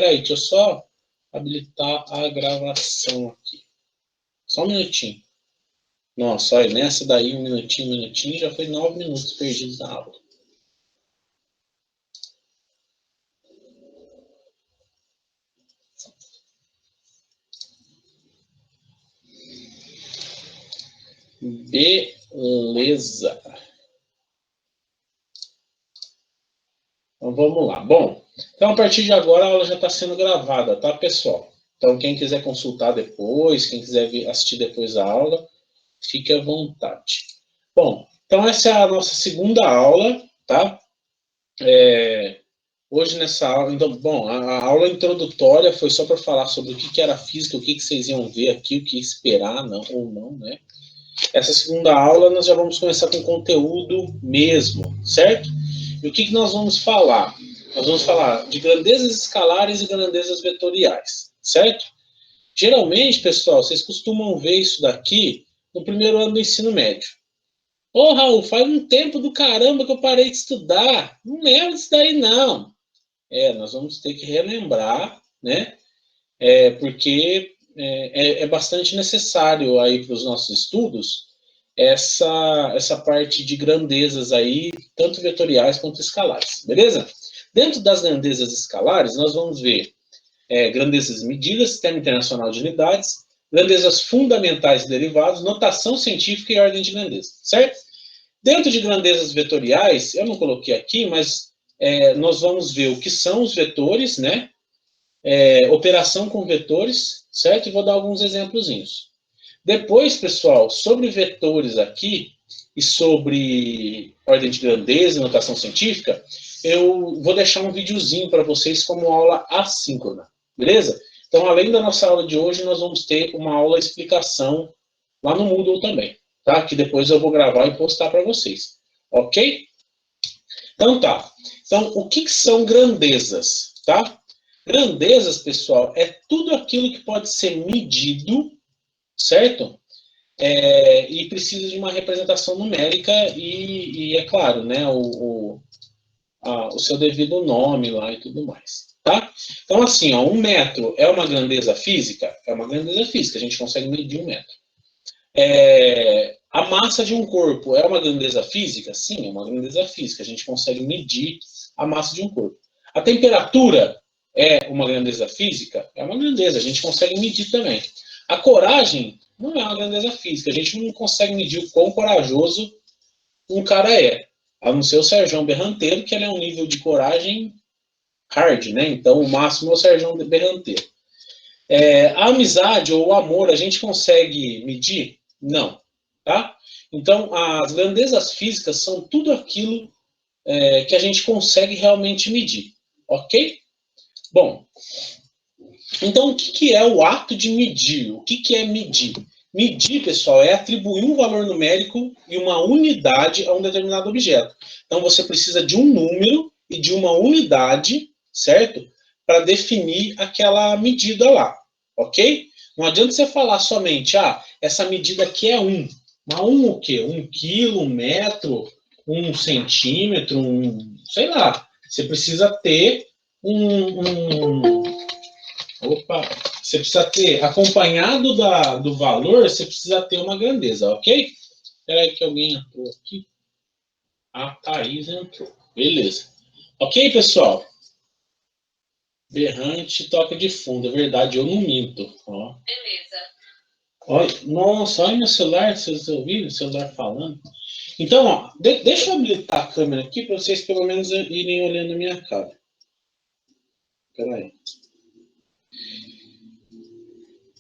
peraí, deixa eu só habilitar a gravação aqui. Só um minutinho. Nossa, olha, nessa daí, um minutinho, já foi 9 minutos perdidos na aula. Beleza. Então, vamos lá. Bom, então a partir de agora a aula já está sendo gravada, tá, pessoal? Então, quem quiser consultar depois, quem quiser assistir depois a aula, fique à vontade. Bom, então essa é a nossa segunda aula, tá? Hoje nessa aula, então, bom, a aula introdutória foi só para falar sobre o que era física, o que vocês iam ver aqui, o que esperar, não, ou não, né? Essa segunda aula nós já vamos começar com conteúdo mesmo, certo? E o que nós vamos falar? Nós vamos falar de grandezas escalares e grandezas vetoriais, certo? Geralmente, pessoal, vocês costumam ver isso daqui no primeiro ano do ensino médio. Ô, Raul, faz um tempo do caramba que eu parei de estudar. Não lembro disso daí, não. Nós vamos ter que relembrar, né? Porque é bastante necessário aí para os nossos estudos essa parte de grandezas aí, tanto vetoriais quanto escalares, beleza? Dentro das grandezas escalares, nós vamos ver grandezas medidas, Sistema Internacional de Unidades, grandezas fundamentais e derivados, notação científica e ordem de grandeza, certo? Dentro de grandezas vetoriais, eu não coloquei aqui, mas nós vamos ver o que são os vetores, né? Operação com vetores, certo? E vou dar alguns exemplozinhos. Depois, pessoal, sobre vetores aqui e sobre ordem de grandeza e notação científica, eu vou deixar um videozinho para vocês como aula assíncrona, beleza? Então, além da nossa aula de hoje, nós vamos ter uma aula explicação lá no Moodle também, tá? Que depois eu vou gravar e postar para vocês, ok? Então, tá. Então, o que são grandezas, tá? Grandezas, pessoal, é tudo aquilo que pode ser medido, certo? E precisa de uma representação numérica e é claro, né, o seu devido nome lá e tudo mais, tá? Então, assim, ó, 1 metro é uma grandeza física? É uma grandeza física, a gente consegue medir 1 metro. A massa de um corpo é uma grandeza física? Sim, é uma grandeza física, a gente consegue medir a massa de um corpo. A temperatura é uma grandeza física? É uma grandeza, a gente consegue medir também. A coragem não é uma grandeza física, a gente não consegue medir o quão corajoso um cara é. A não ser o Serjão Berranteiro, que ele é um nível de coragem hard, né? Então o máximo é o Serjão Berranteiro. A amizade ou o amor, a gente consegue medir? Não, tá? Então as grandezas físicas são tudo aquilo que a gente consegue realmente medir, ok? Bom, então o que é o ato de medir? O que é medir? Medir, pessoal, é atribuir um valor numérico e uma unidade a um determinado objeto. Então você precisa de um número e de uma unidade, certo? Para definir aquela medida lá, ok? Não adianta você falar somente, essa medida aqui é 1. Mas 1 o quê? 1 quilo, 1 metro, 1 centímetro, sei lá. Você precisa ter você precisa ter, acompanhado do valor, você precisa ter uma grandeza, ok? Espera aí que alguém entrou aqui. A Thaís entrou. Beleza. Ok, pessoal? Berrante toca de fundo, é verdade, eu não minto. Ó. Beleza. Nossa, olha meu celular, vocês ouviram o celular falando? Então, ó, deixa eu habilitar a câmera aqui para vocês pelo menos irem olhando a minha cara. Espera aí.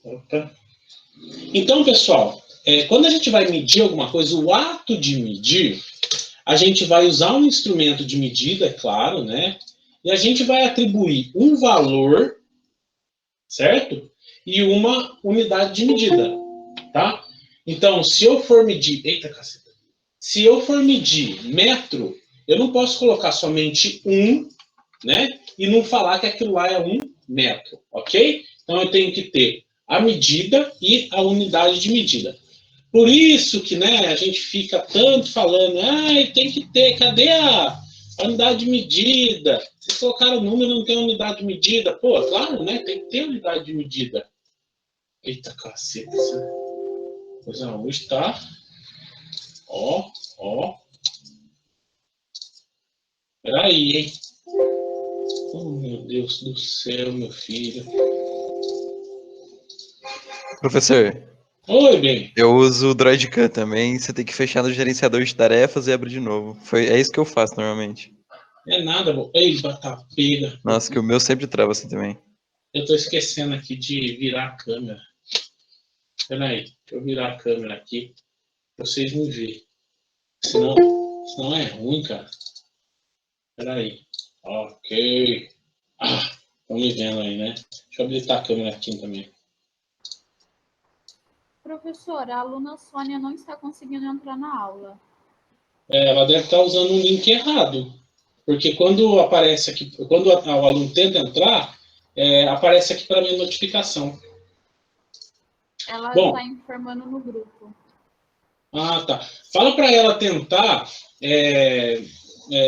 Opa. Então, pessoal, quando a gente vai medir alguma coisa, o ato de medir, a gente vai usar um instrumento de medida, é claro, né? E a gente vai atribuir um valor, certo? E uma unidade de medida, tá? Então, se eu for medir... Eita, caceta. Se eu for medir metro, eu não posso colocar somente 1, né? E não falar que aquilo lá é 1 metro, ok? Então, eu tenho que ter a medida e a unidade de medida. Por isso que, né, a gente fica tanto falando, tem que ter, cadê A unidade de medida. Vocês colocaram o número, não tem unidade de medida. Pô, claro, né? Tem que ter unidade de medida. Eita, caceta. Pois não, hoje tá. Ó, ó. Peraí, hein? Oh, meu Deus do céu, meu filho. Professor, Oi, bem. eu uso o DroidCam também. Você tem que fechar no gerenciador de tarefas e abrir de novo. É isso que eu faço normalmente. É nada, bom. Ei, batata pega. Nossa, que o meu sempre trava assim também. Eu tô esquecendo aqui de virar a câmera. Peraí, deixa eu virar a câmera aqui pra vocês me verem. Senão é ruim, cara. Peraí. Ok. Ah, estão me vendo aí, né? Deixa eu habilitar a câmera aqui também. Professor, a aluna Sônia não está conseguindo entrar na aula. Ela deve estar usando um link errado. Porque quando aparece aqui, quando o aluno tenta entrar, aparece aqui para mim notificação. Ela Bom, está informando no grupo. Ah, tá. Fala para ela tentar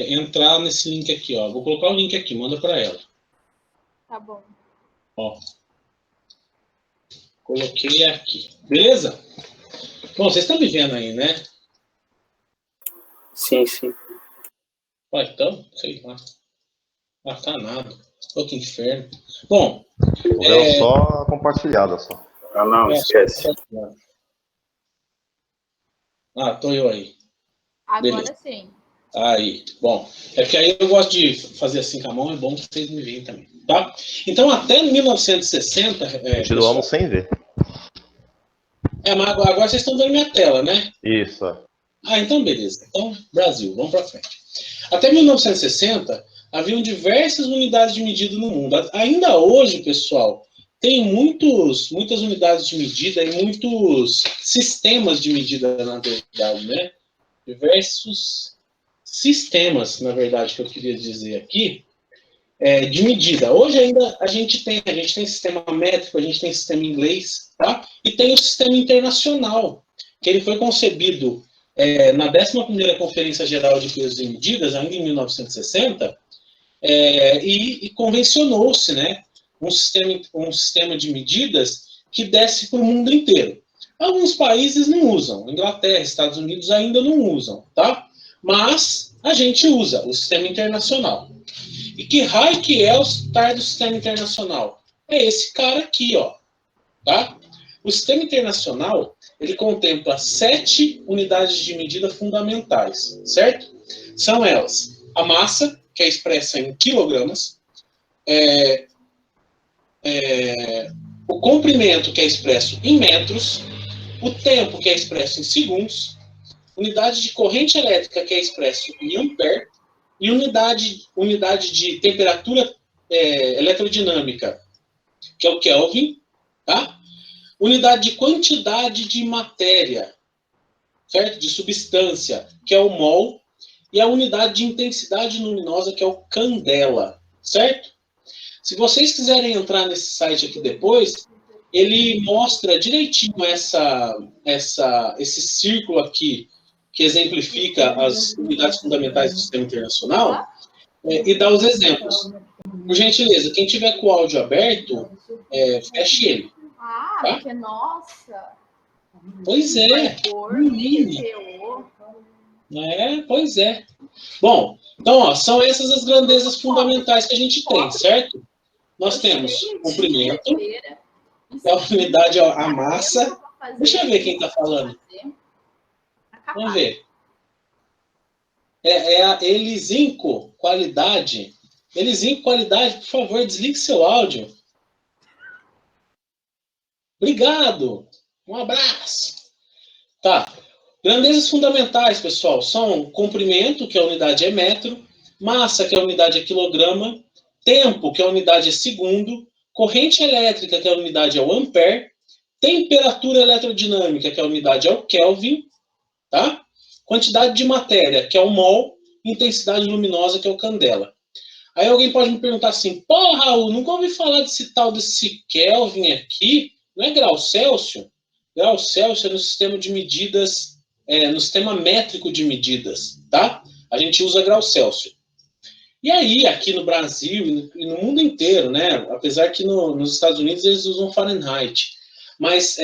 entrar nesse link aqui, ó. Vou colocar o link aqui, manda para ela. Tá bom. Ó. Coloquei aqui. Beleza? Bom, vocês estão me vendo aí, né? Sim, sim. Ó, então, sei lá. Ah, tá nada. Ô, que inferno. Bom. Tô vendo só a compartilhada só. Ah, não, esquece. Ah, tô eu aí. Agora Beleza. sim. Aí, bom. É porque aí eu gosto de fazer assim com a mão, é bom que vocês me veem também, tá? Então, até 1960... Continuamos sem ver. Mas agora vocês estão vendo minha tela, né? Isso. Ah, então beleza. Então, Brasil, vamos para frente. Até 1960, haviam diversas unidades de medida no mundo. Ainda hoje, pessoal, tem muitas unidades de medida e muitos sistemas de medida, na verdade, né? Diversos sistemas, na verdade, que eu queria dizer aqui, de medida. Hoje ainda a gente tem sistema métrico, a gente tem sistema inglês, tá? E tem o sistema internacional, que ele foi concebido na 11ª Conferência Geral de Pesos e Medidas, ainda em 1960, e convencionou-se, né, um sistema de medidas que desce para o mundo inteiro. Alguns países não usam, Inglaterra, Estados Unidos ainda não usam, tá? Mas a gente usa o sistema internacional. E que raio que é o TAR do sistema internacional? É esse cara aqui, ó, tá? O sistema internacional, ele contempla 7 unidades de medida fundamentais, certo? São elas: a massa, que é expressa em quilogramas, o comprimento, que é expresso em metros, o tempo, que é expresso em segundos, unidade de corrente elétrica, que é expresso em ampere, e unidade de temperatura eletrodinâmica, que é o Kelvin, tá? Unidade de quantidade de matéria, certo? De substância, que é o mol, e a unidade de intensidade luminosa, que é o candela, certo? Se vocês quiserem entrar nesse site aqui depois, ele mostra direitinho esse círculo aqui, que exemplifica as unidades fundamentais do sistema internacional, e dá os exemplos. Por gentileza, quem tiver com o áudio aberto, feche ele. Ah, tá? porque, nossa. Pois é. Pois é. Bom, então, ó, são essas as grandezas fundamentais que a gente tem, certo? Nós temos comprimento, que é a unidade, ó, a massa. Deixa eu ver quem está falando. Vamos ver. É a Elisinco Qualidade. Elisinco Qualidade, por favor, desligue seu áudio. Obrigado. Um abraço. Tá. Grandezas fundamentais, pessoal, são comprimento, que a unidade é metro, massa, que a unidade é quilograma, tempo, que a unidade é segundo, corrente elétrica, que a unidade é o ampere, temperatura eletrodinâmica, que a unidade é o Kelvin, tá? Quantidade de matéria, que é o mol, intensidade luminosa, que é o candela. Aí alguém pode me perguntar assim, pô, Raul, nunca ouvi falar desse tal desse Kelvin aqui, não é grau Celsius? Grau Celsius é no sistema de medidas, no sistema métrico de medidas, tá? A gente usa grau Celsius. E aí, aqui no Brasil e no mundo inteiro, né? Apesar que nos Estados Unidos eles usam Fahrenheit, mas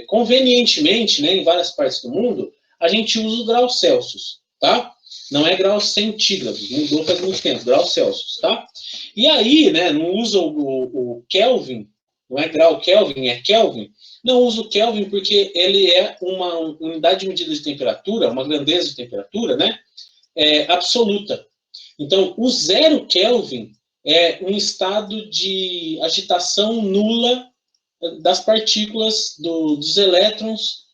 convenientemente, né, em várias partes do mundo, a gente usa o grau Celsius, tá? Não é graus centígrados, mudou faz muito tempo, graus Celsius, tá? E aí, né, não usa o Kelvin, não é grau Kelvin, é Kelvin. Não usa o Kelvin porque ele é uma unidade de medida de temperatura, uma grandeza de temperatura, né, absoluta. Então, o 0 Kelvin é um estado de agitação nula das partículas dos elétrons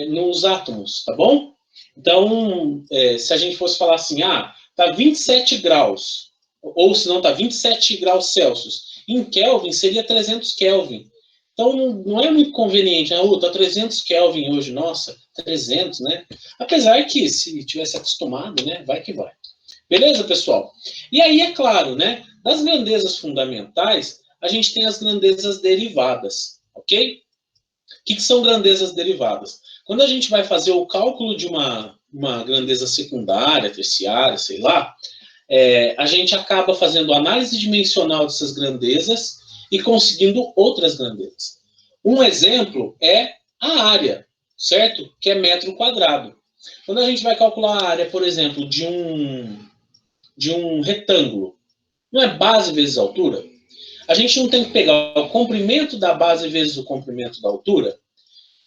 nos átomos, tá bom? Então, se a gente fosse falar assim, tá 27 graus, ou se não, tá 27 graus Celsius, em Kelvin seria 300 Kelvin. Então, não é muito conveniente, tá 300 Kelvin hoje, nossa, 300, né? Apesar que, se tivesse acostumado, né, vai que vai. Beleza, pessoal? E aí, é claro, né, das grandezas fundamentais, a gente tem as grandezas derivadas, ok? O que são grandezas derivadas? Quando a gente vai fazer o cálculo de uma grandeza secundária, terciária, sei lá, a gente acaba fazendo análise dimensional dessas grandezas e conseguindo outras grandezas. Um exemplo é a área, certo? Que é metro quadrado. Quando a gente vai calcular a área, por exemplo, de um retângulo, não é base vezes altura? A gente não tem que pegar o comprimento da base vezes o comprimento da altura?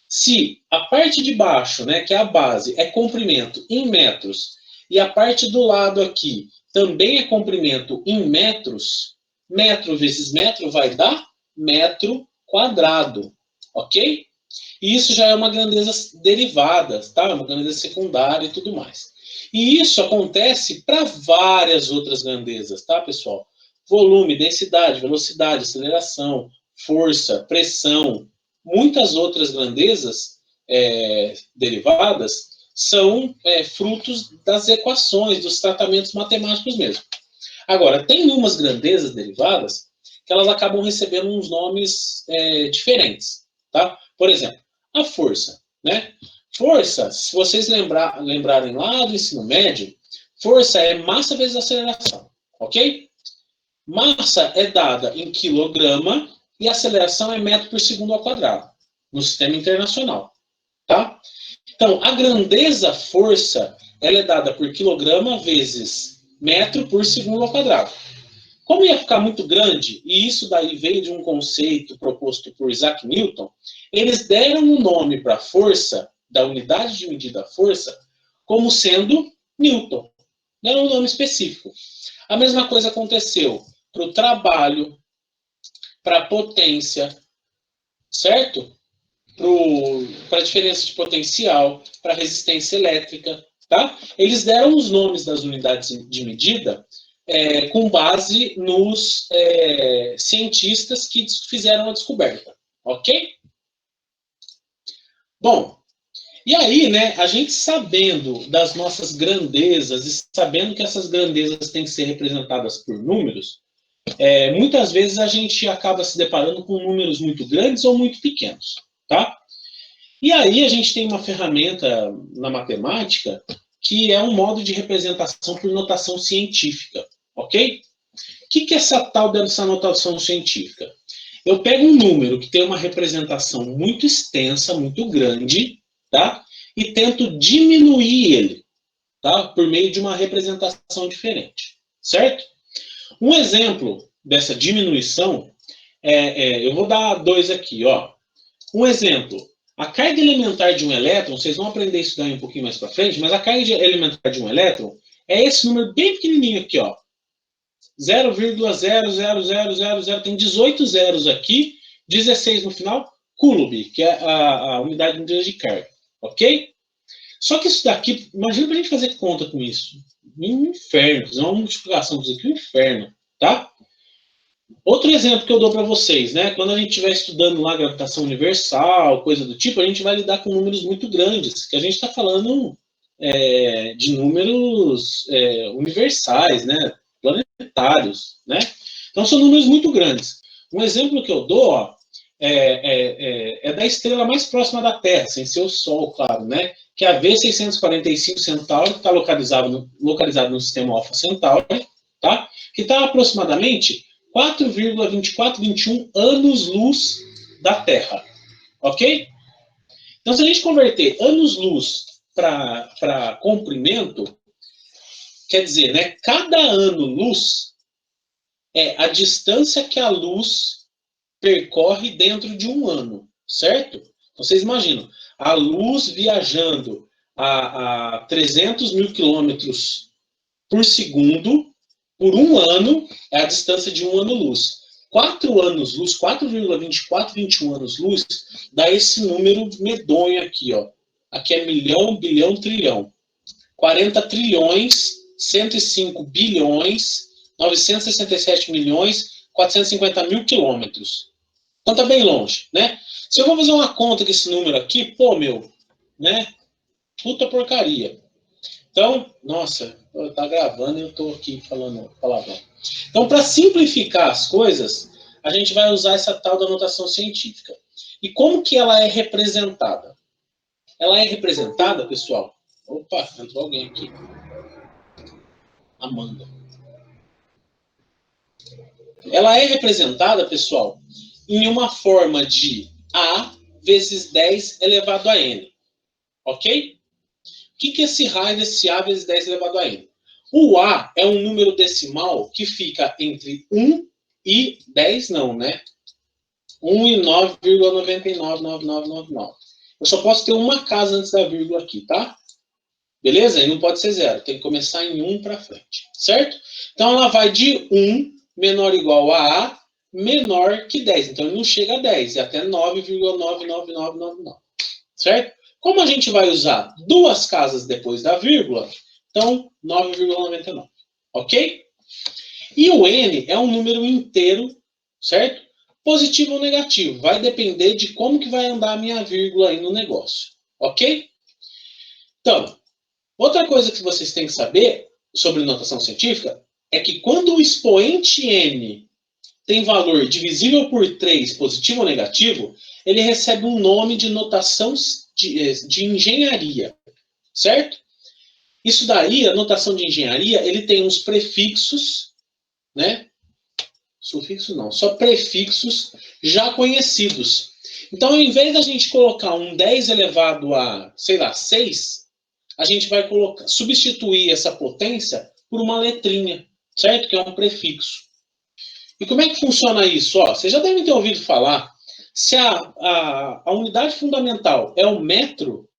Se a parte de baixo, né, que é a base, é comprimento em metros, e a parte do lado aqui também é comprimento em metros, metro vezes metro vai dar metro quadrado, ok? E isso já é uma grandeza derivada, tá? Uma grandeza secundária e tudo mais. E isso acontece para várias outras grandezas, tá, pessoal? Volume, densidade, velocidade, aceleração, força, pressão, muitas outras grandezas derivadas são frutos das equações, dos tratamentos matemáticos mesmo. Agora, tem umas grandezas derivadas que elas acabam recebendo uns nomes diferentes, tá? Por exemplo, a força, né? Força, se vocês lembrarem lá do ensino médio, força é massa vezes aceleração, ok? Massa é dada em quilograma e aceleração é metro por segundo ao quadrado, no sistema internacional, tá? Então, a grandeza força, ela é dada por quilograma vezes metro por segundo ao quadrado. Como ia ficar muito grande, e isso daí veio de um conceito proposto por Isaac Newton, eles deram um nome para a força, da unidade de medida força, como sendo Newton. Deram um nome específico. A mesma coisa aconteceu para o trabalho, para a potência, certo? Para a diferença de potencial, para a resistência elétrica, tá? Eles deram os nomes das unidades de medida com base nos cientistas que fizeram a descoberta, ok? Bom, e aí, né, a gente sabendo das nossas grandezas e sabendo que essas grandezas têm que ser representadas por números, muitas vezes a gente acaba se deparando com números muito grandes ou muito pequenos, tá? E aí a gente tem uma ferramenta na matemática que é um modo de representação por notação científica, ok? O que é essa tal dessa notação científica? Eu pego um número que tem uma representação muito extensa, muito grande, tá? E tento diminuir ele, tá? Por meio de uma representação diferente, certo? Um exemplo dessa diminuição eu vou dar dois aqui, ó. Um exemplo, a carga elementar de um elétron, vocês vão aprender isso daí um pouquinho mais para frente, mas a carga elementar de um elétron é esse número bem pequenininho aqui, ó. 0,00000, tem 18 zeros aqui, 16 no final, coulomb, que é a unidade de medida de carga, ok? Só que isso daqui, imagina pra gente fazer conta com isso. Um inferno, fazer uma multiplicação disso aqui, um inferno, tá? Outro exemplo que eu dou para vocês, né? Quando a gente estiver estudando lá gravitação universal, coisa do tipo, a gente vai lidar com números muito grandes, que a gente está falando de números universais, né? Planetários, né? Então são números muito grandes. Um exemplo que eu dou, ó, é da estrela mais próxima da Terra, sem ser o Sol, claro, né? Que é a V645 Centauri, que está localizado no sistema Alpha Centauri, tá? Que está aproximadamente 4,2421 anos-luz da Terra, ok? Então, se a gente converter anos-luz para comprimento, quer dizer, né, cada ano-luz é a distância que a luz percorre dentro de um ano, certo? Então, vocês imaginam, a luz viajando a 300 mil quilômetros por segundo, por um ano, é a distância de um ano-luz. 4 anos-luz, 4,2421 anos-luz, dá esse número medonho aqui, ó. Aqui é milhão, bilhão, trilhão. 40 trilhões, 105 bilhões, 967 milhões, 450 mil quilômetros. Então tá bem longe, né? Se eu vou fazer uma conta com esse número aqui, pô, meu, né? Puta porcaria. Então, nossa, tá gravando e eu tô aqui falando palavrão. Então, para simplificar as coisas, a gente vai usar essa tal da notação científica. E como que ela é representada? Ela é representada, pessoal... Opa, entrou alguém aqui. Amanda. Ela é representada, pessoal, em uma forma de A vezes 10 elevado a N. Ok? O que é esse raio desse A vezes 10 elevado a N? O A é um número decimal que fica entre 1 e 10, não, né? 1 e 9,999999. Eu só posso ter uma casa antes da vírgula aqui, tá? Beleza? E não pode ser 0. Tem que começar em 1 para frente. Certo? Então, ela vai de 1 menor ou igual a menor que 10. Então, ele não chega a 10. É até 9,99999. Certo? Como a gente vai usar duas casas depois da vírgula, então 9,99. Ok? E o N é um número inteiro, certo? Positivo ou negativo. Vai depender de como que vai andar a minha vírgula aí no negócio. Ok? Então, outra coisa que vocês têm que saber sobre notação científica é que quando o expoente N tem valor divisível por 3, positivo ou negativo, ele recebe um nome de notação de engenharia, certo? Isso daí, a notação de engenharia, ele tem uns prefixos, né? Sufixo não, só prefixos já conhecidos. Então, ao invés da gente colocar um 10 elevado a, sei lá, 6, a gente vai substituir essa potência por uma letrinha, certo? Que é um prefixo. E como é que funciona isso? Ó, vocês já devem ter ouvido falar, se a unidade fundamental é o metro,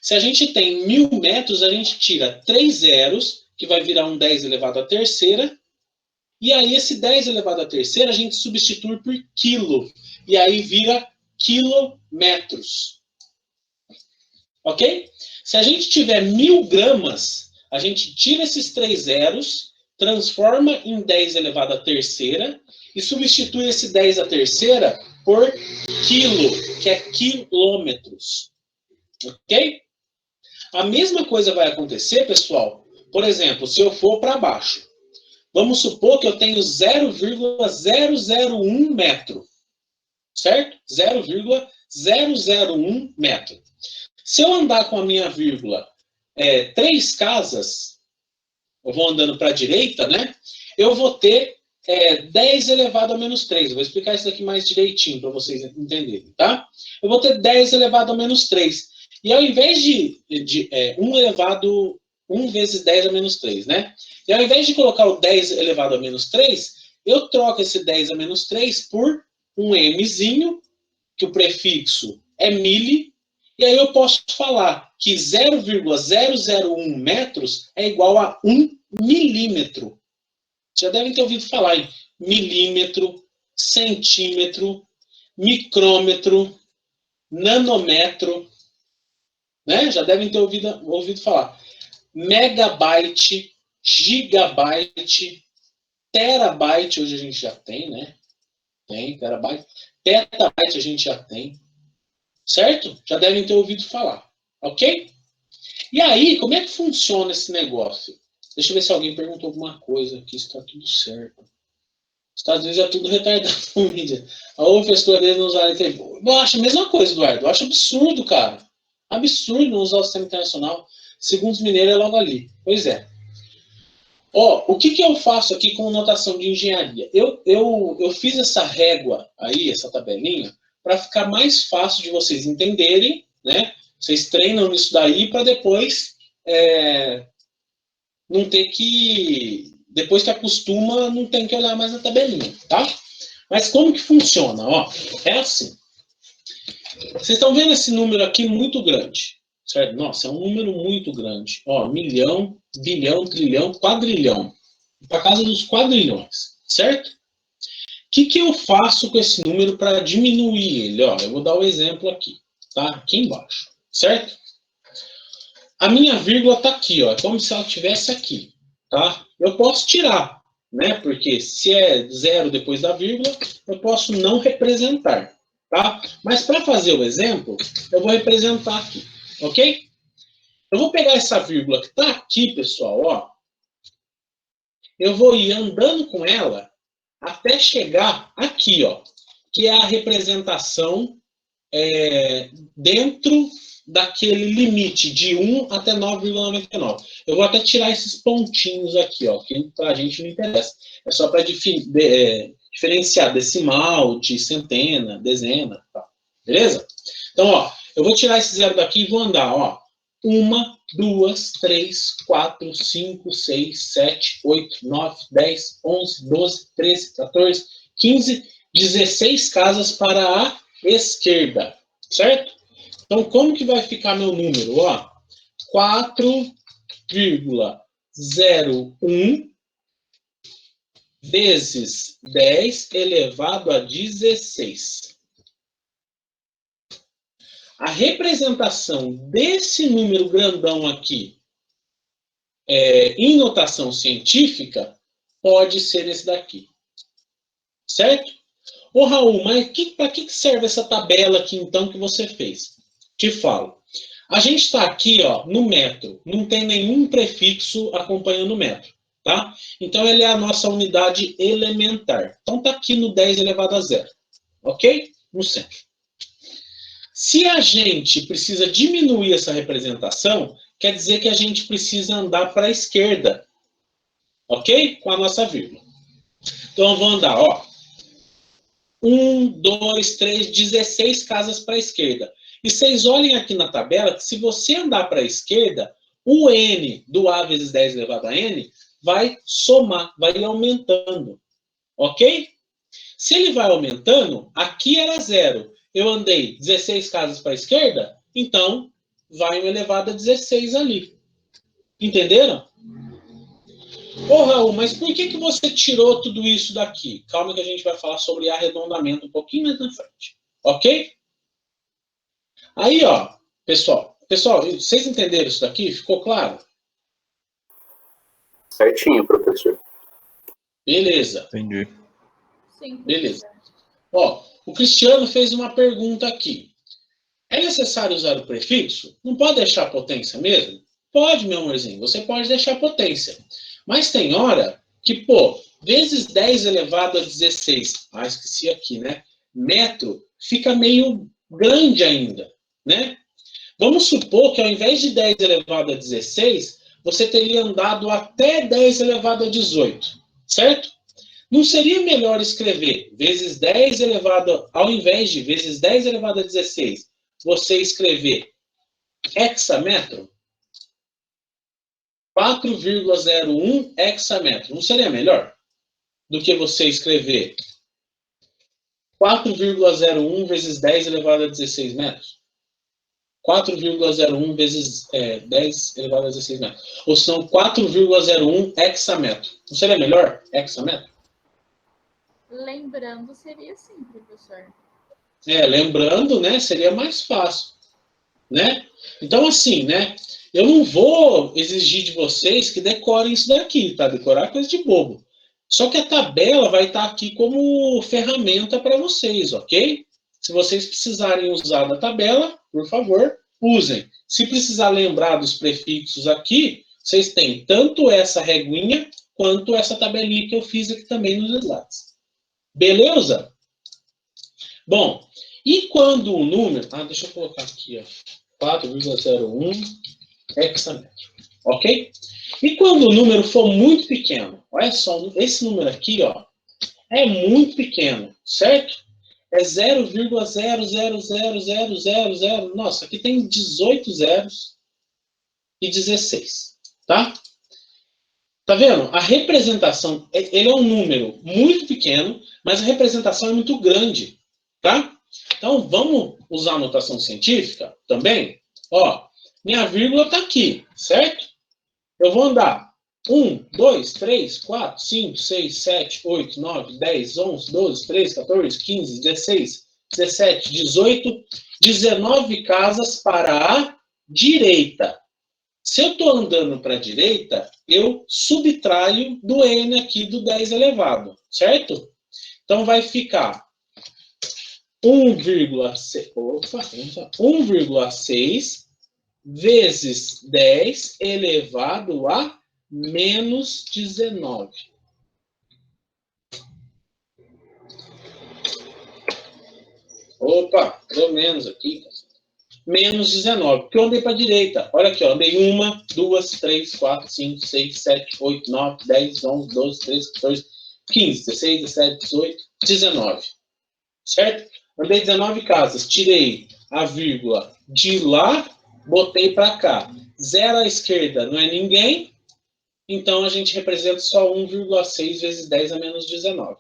se a gente tem 1000 metros, a gente tira 3 zeros, que vai virar um 10 elevado à terceira, e aí esse 10 elevado à terceira a gente substitui por quilo, e aí vira quilômetros. Ok? Se a gente tiver 1000 gramas, a gente tira esses 3 zeros, transforma em 10 elevado à terceira e substitui esse 10 à terceira por quilo, que é quilômetros. Ok? A mesma coisa vai acontecer, pessoal, por exemplo, se eu for para baixo. Vamos supor que eu tenho 0,001 metro. Certo? 0,001 metro. Se eu andar com a minha vírgula 3 casas, eu vou andando para a direita, né? Eu vou ter 10 elevado a menos 3. Eu vou explicar isso aqui mais direitinho para vocês entenderem, tá? Eu vou ter 10 elevado a menos 3. E ao invés de 1 vezes 10 a menos 3, né? E ao invés de colocar o 10 elevado a menos 3, eu troco esse 10 a menos 3 por um mzinho, que o prefixo é mili, e aí eu posso falar que 0,001 metros é igual a 1 milímetro. Já devem ter ouvido falar em milímetro, centímetro, micrômetro, nanômetro, né? Já devem ter ouvido falar. Megabyte, gigabyte, terabyte, hoje a gente já tem, né? Tem, terabyte. Petabyte a gente já tem. Certo? Já devem ter ouvido falar. Ok? E aí, como é que funciona esse negócio? Deixa eu ver se alguém perguntou alguma coisa aqui, se está tudo certo. Os Estados Unidos é tudo retardado com mídia. A professora deles não usar TV. Eu acho a mesma coisa, Eduardo. Eu acho absurdo, cara. Absurdo não usar o sistema internacional. Segundo os mineiros, é logo ali. Pois é. Ó, o que eu faço aqui com notação de engenharia? Eu fiz essa régua aí, essa tabelinha, para ficar mais fácil de vocês entenderem, né? Vocês treinam nisso daí para depois não ter que... Depois que acostuma, não tem que olhar mais a tabelinha, tá? Mas como que funciona? Ó, é assim. Vocês estão vendo esse número aqui muito grande, certo? Nossa, é um número muito grande. Ó, milhão, bilhão, trilhão, quadrilhão. Para casa dos quadrilhões, certo? O que eu faço com esse número para diminuir ele? Ó, eu vou dar o exemplo aqui, tá? Aqui embaixo, certo? A minha vírgula está aqui, ó. É como se ela estivesse aqui, tá? Eu posso tirar, né? Porque se é zero depois da vírgula, eu posso não representar, tá? Mas para fazer o exemplo, eu vou representar aqui, ok? Eu vou pegar essa vírgula que está aqui, pessoal, ó. Eu vou ir andando com ela até chegar aqui, ó, que é a representação dentro daquele limite de 1 até 9,99. Eu vou até tirar esses pontinhos aqui, ó, que para a gente não interessa. É só para diferenciar decimal de centena, dezena, tá? Beleza? Então, ó, eu vou tirar esse zero daqui e vou andar, ó. 1, 2, 3, 4, 5, 6, 7, 8, 9, 10, 11, 12, 13, 14, 15, 16 casas para a esquerda, certo? Então, como que vai ficar meu número? Ó, 4,01 vezes 10 elevado a 16. A representação desse número grandão aqui em notação científica pode ser esse daqui. Certo? Ô, Raul, mas para que serve essa tabela aqui, então, que você fez? Te falo. A gente está aqui, ó, no metro. Não tem nenhum prefixo acompanhando o metro, tá? Então, ele é a nossa unidade elementar. Então, está aqui no 10 elevado a 0. Ok? No centro. Se a gente precisa diminuir essa representação, quer dizer que a gente precisa andar para a esquerda. Ok? Com a nossa vírgula. Então, eu vou andar, ó. 1, 2, 3, 16 casas para a esquerda. E vocês olhem aqui na tabela que se você andar para a esquerda, o n do a vezes 10 elevado a n vai somar, vai ir aumentando. Ok? Se ele vai aumentando, aqui era 0. Eu andei 16 casas para a esquerda, então vai um elevado a 16 ali. Entenderam? Ô, Raul, mas por que você tirou tudo isso daqui? Calma que a gente vai falar sobre arredondamento um pouquinho mais na frente. Ok? Aí, ó, pessoal, vocês entenderam isso daqui? Ficou claro? Certinho, professor. Beleza. Entendi. Sim. Beleza. Ó, o Cristiano fez uma pergunta aqui. É necessário usar o prefixo? Não pode deixar a potência mesmo? Pode, meu amorzinho, você pode deixar a potência. Mas tem hora que, pô, vezes 10 elevado a 16, esqueci aqui, né? Metro, fica meio grande ainda, né? Vamos supor que ao invés de 10 elevado a 16, você teria andado até 10 elevado a 18, certo? Não seria melhor escrever vezes 10 elevado, ao invés de vezes 10 elevado a 16, você escrever hexametro? 4,01 hexametro. Não seria melhor do que você escrever 4,01 vezes 10 elevado a 16 metros? 4,01 vezes 10 elevado a 16 metros. Ou são 4,01 hexametro. Não seria melhor hexametro? Lembrando, seria assim, professor. Lembrando, né, seria mais fácil, né? Então, assim, né, eu não vou exigir de vocês que decorem isso daqui, tá? Decorar é coisa de bobo. Só que a tabela vai estar aqui como ferramenta para vocês, ok? Se vocês precisarem usar da tabela, por favor, usem. Se precisar lembrar dos prefixos aqui, vocês têm tanto essa reguinha quanto essa tabelinha que eu fiz aqui também nos slides. Beleza? Bom, e quando o número... deixa eu colocar aqui, ó. 4,01 hexametro. Ok? E quando o número for muito pequeno? Olha só, esse número aqui, ó, é muito pequeno, certo? É 0,0000000. Nossa, aqui tem 18 zeros e 16, tá? Tá vendo? A representação, ele é um número muito pequeno, mas a representação é muito grande, tá? Então, vamos usar a notação científica também? Ó, minha vírgula está aqui, certo? Eu vou andar 1, 2, 3, 4, 5, 6, 7, 8, 9, 10, 11, 12, 13, 14, 15, 16, 17, 18, 19 casas para a direita. Se eu estou andando para a direita, eu subtraio do n aqui do 10 elevado, certo? Então vai ficar 1,6 vezes 10 elevado a menos 19. Opa, deu menos aqui. Menos 19, porque eu andei para a direita. Olha aqui, ó, andei 1, 2, 3, 4, 5, 6, 7, 8, 9, 10, 11, 12, 13, 14, 15, 16, 17, 18, 19. Certo? Andei 19 casas, tirei a vírgula de lá, botei para cá. 0 à esquerda não é ninguém, então a gente representa só 1,6 vezes 10 a menos 19.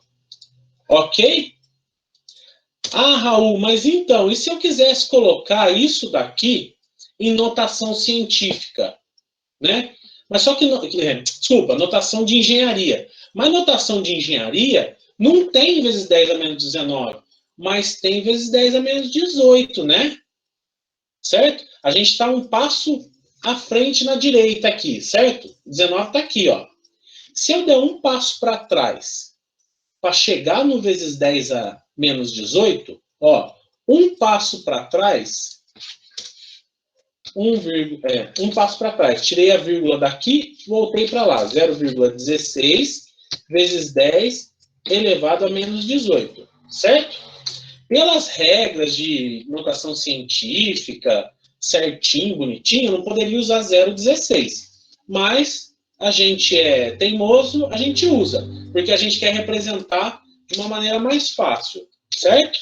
Ok? Ah, Raul, mas então, e se eu quisesse colocar isso daqui em notação científica, né? Mas só que, desculpa, notação de engenharia. Mas notação de engenharia não tem vezes 10 a menos 19, mas tem vezes 10 a menos 18, né? Certo? A gente está um passo à frente na direita aqui, certo? 19 está aqui, ó. Se eu der um passo para trás para chegar no vezes 10 a menos 18, ó, um passo para trás, um passo para trás, tirei a vírgula daqui, voltei para lá, 0,16 vezes 10 elevado a menos 18, certo? Pelas regras de notação científica, certinho, bonitinho, eu não poderia usar 0,16, mas a gente é teimoso, a gente usa, porque a gente quer representar de uma maneira mais fácil, certo?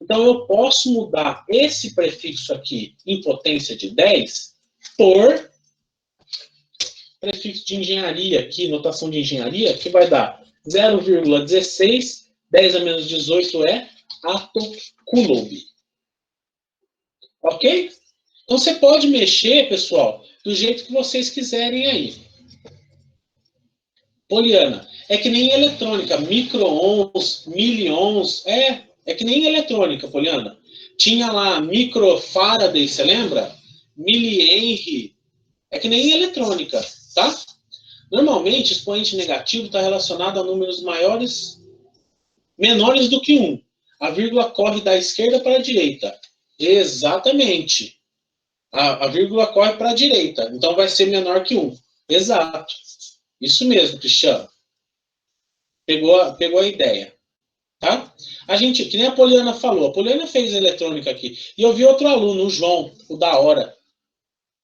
Então, eu posso mudar esse prefixo aqui em potência de 10 por prefixo de engenharia aqui, notação de engenharia, que vai dar 0,16, 10 a menos 18 é atto-coulomb. Ok? Então, você pode mexer, pessoal, do jeito que vocês quiserem aí. Poliana, é que nem eletrônica, micro-ons, milions, é que nem eletrônica, Poliana. Tinha lá microfaraday, você lembra? Milihenry, é que nem eletrônica, tá? Normalmente, expoente negativo está relacionado a números menores do que 1. A vírgula corre da esquerda para a direita. Exatamente. A vírgula corre para a direita, então vai ser menor que 1. Exato. Isso mesmo, Cristiano. Pegou a ideia. Tá? A gente, que nem a Poliana falou, a Poliana fez eletrônica aqui. E eu vi outro aluno, o João, o da hora.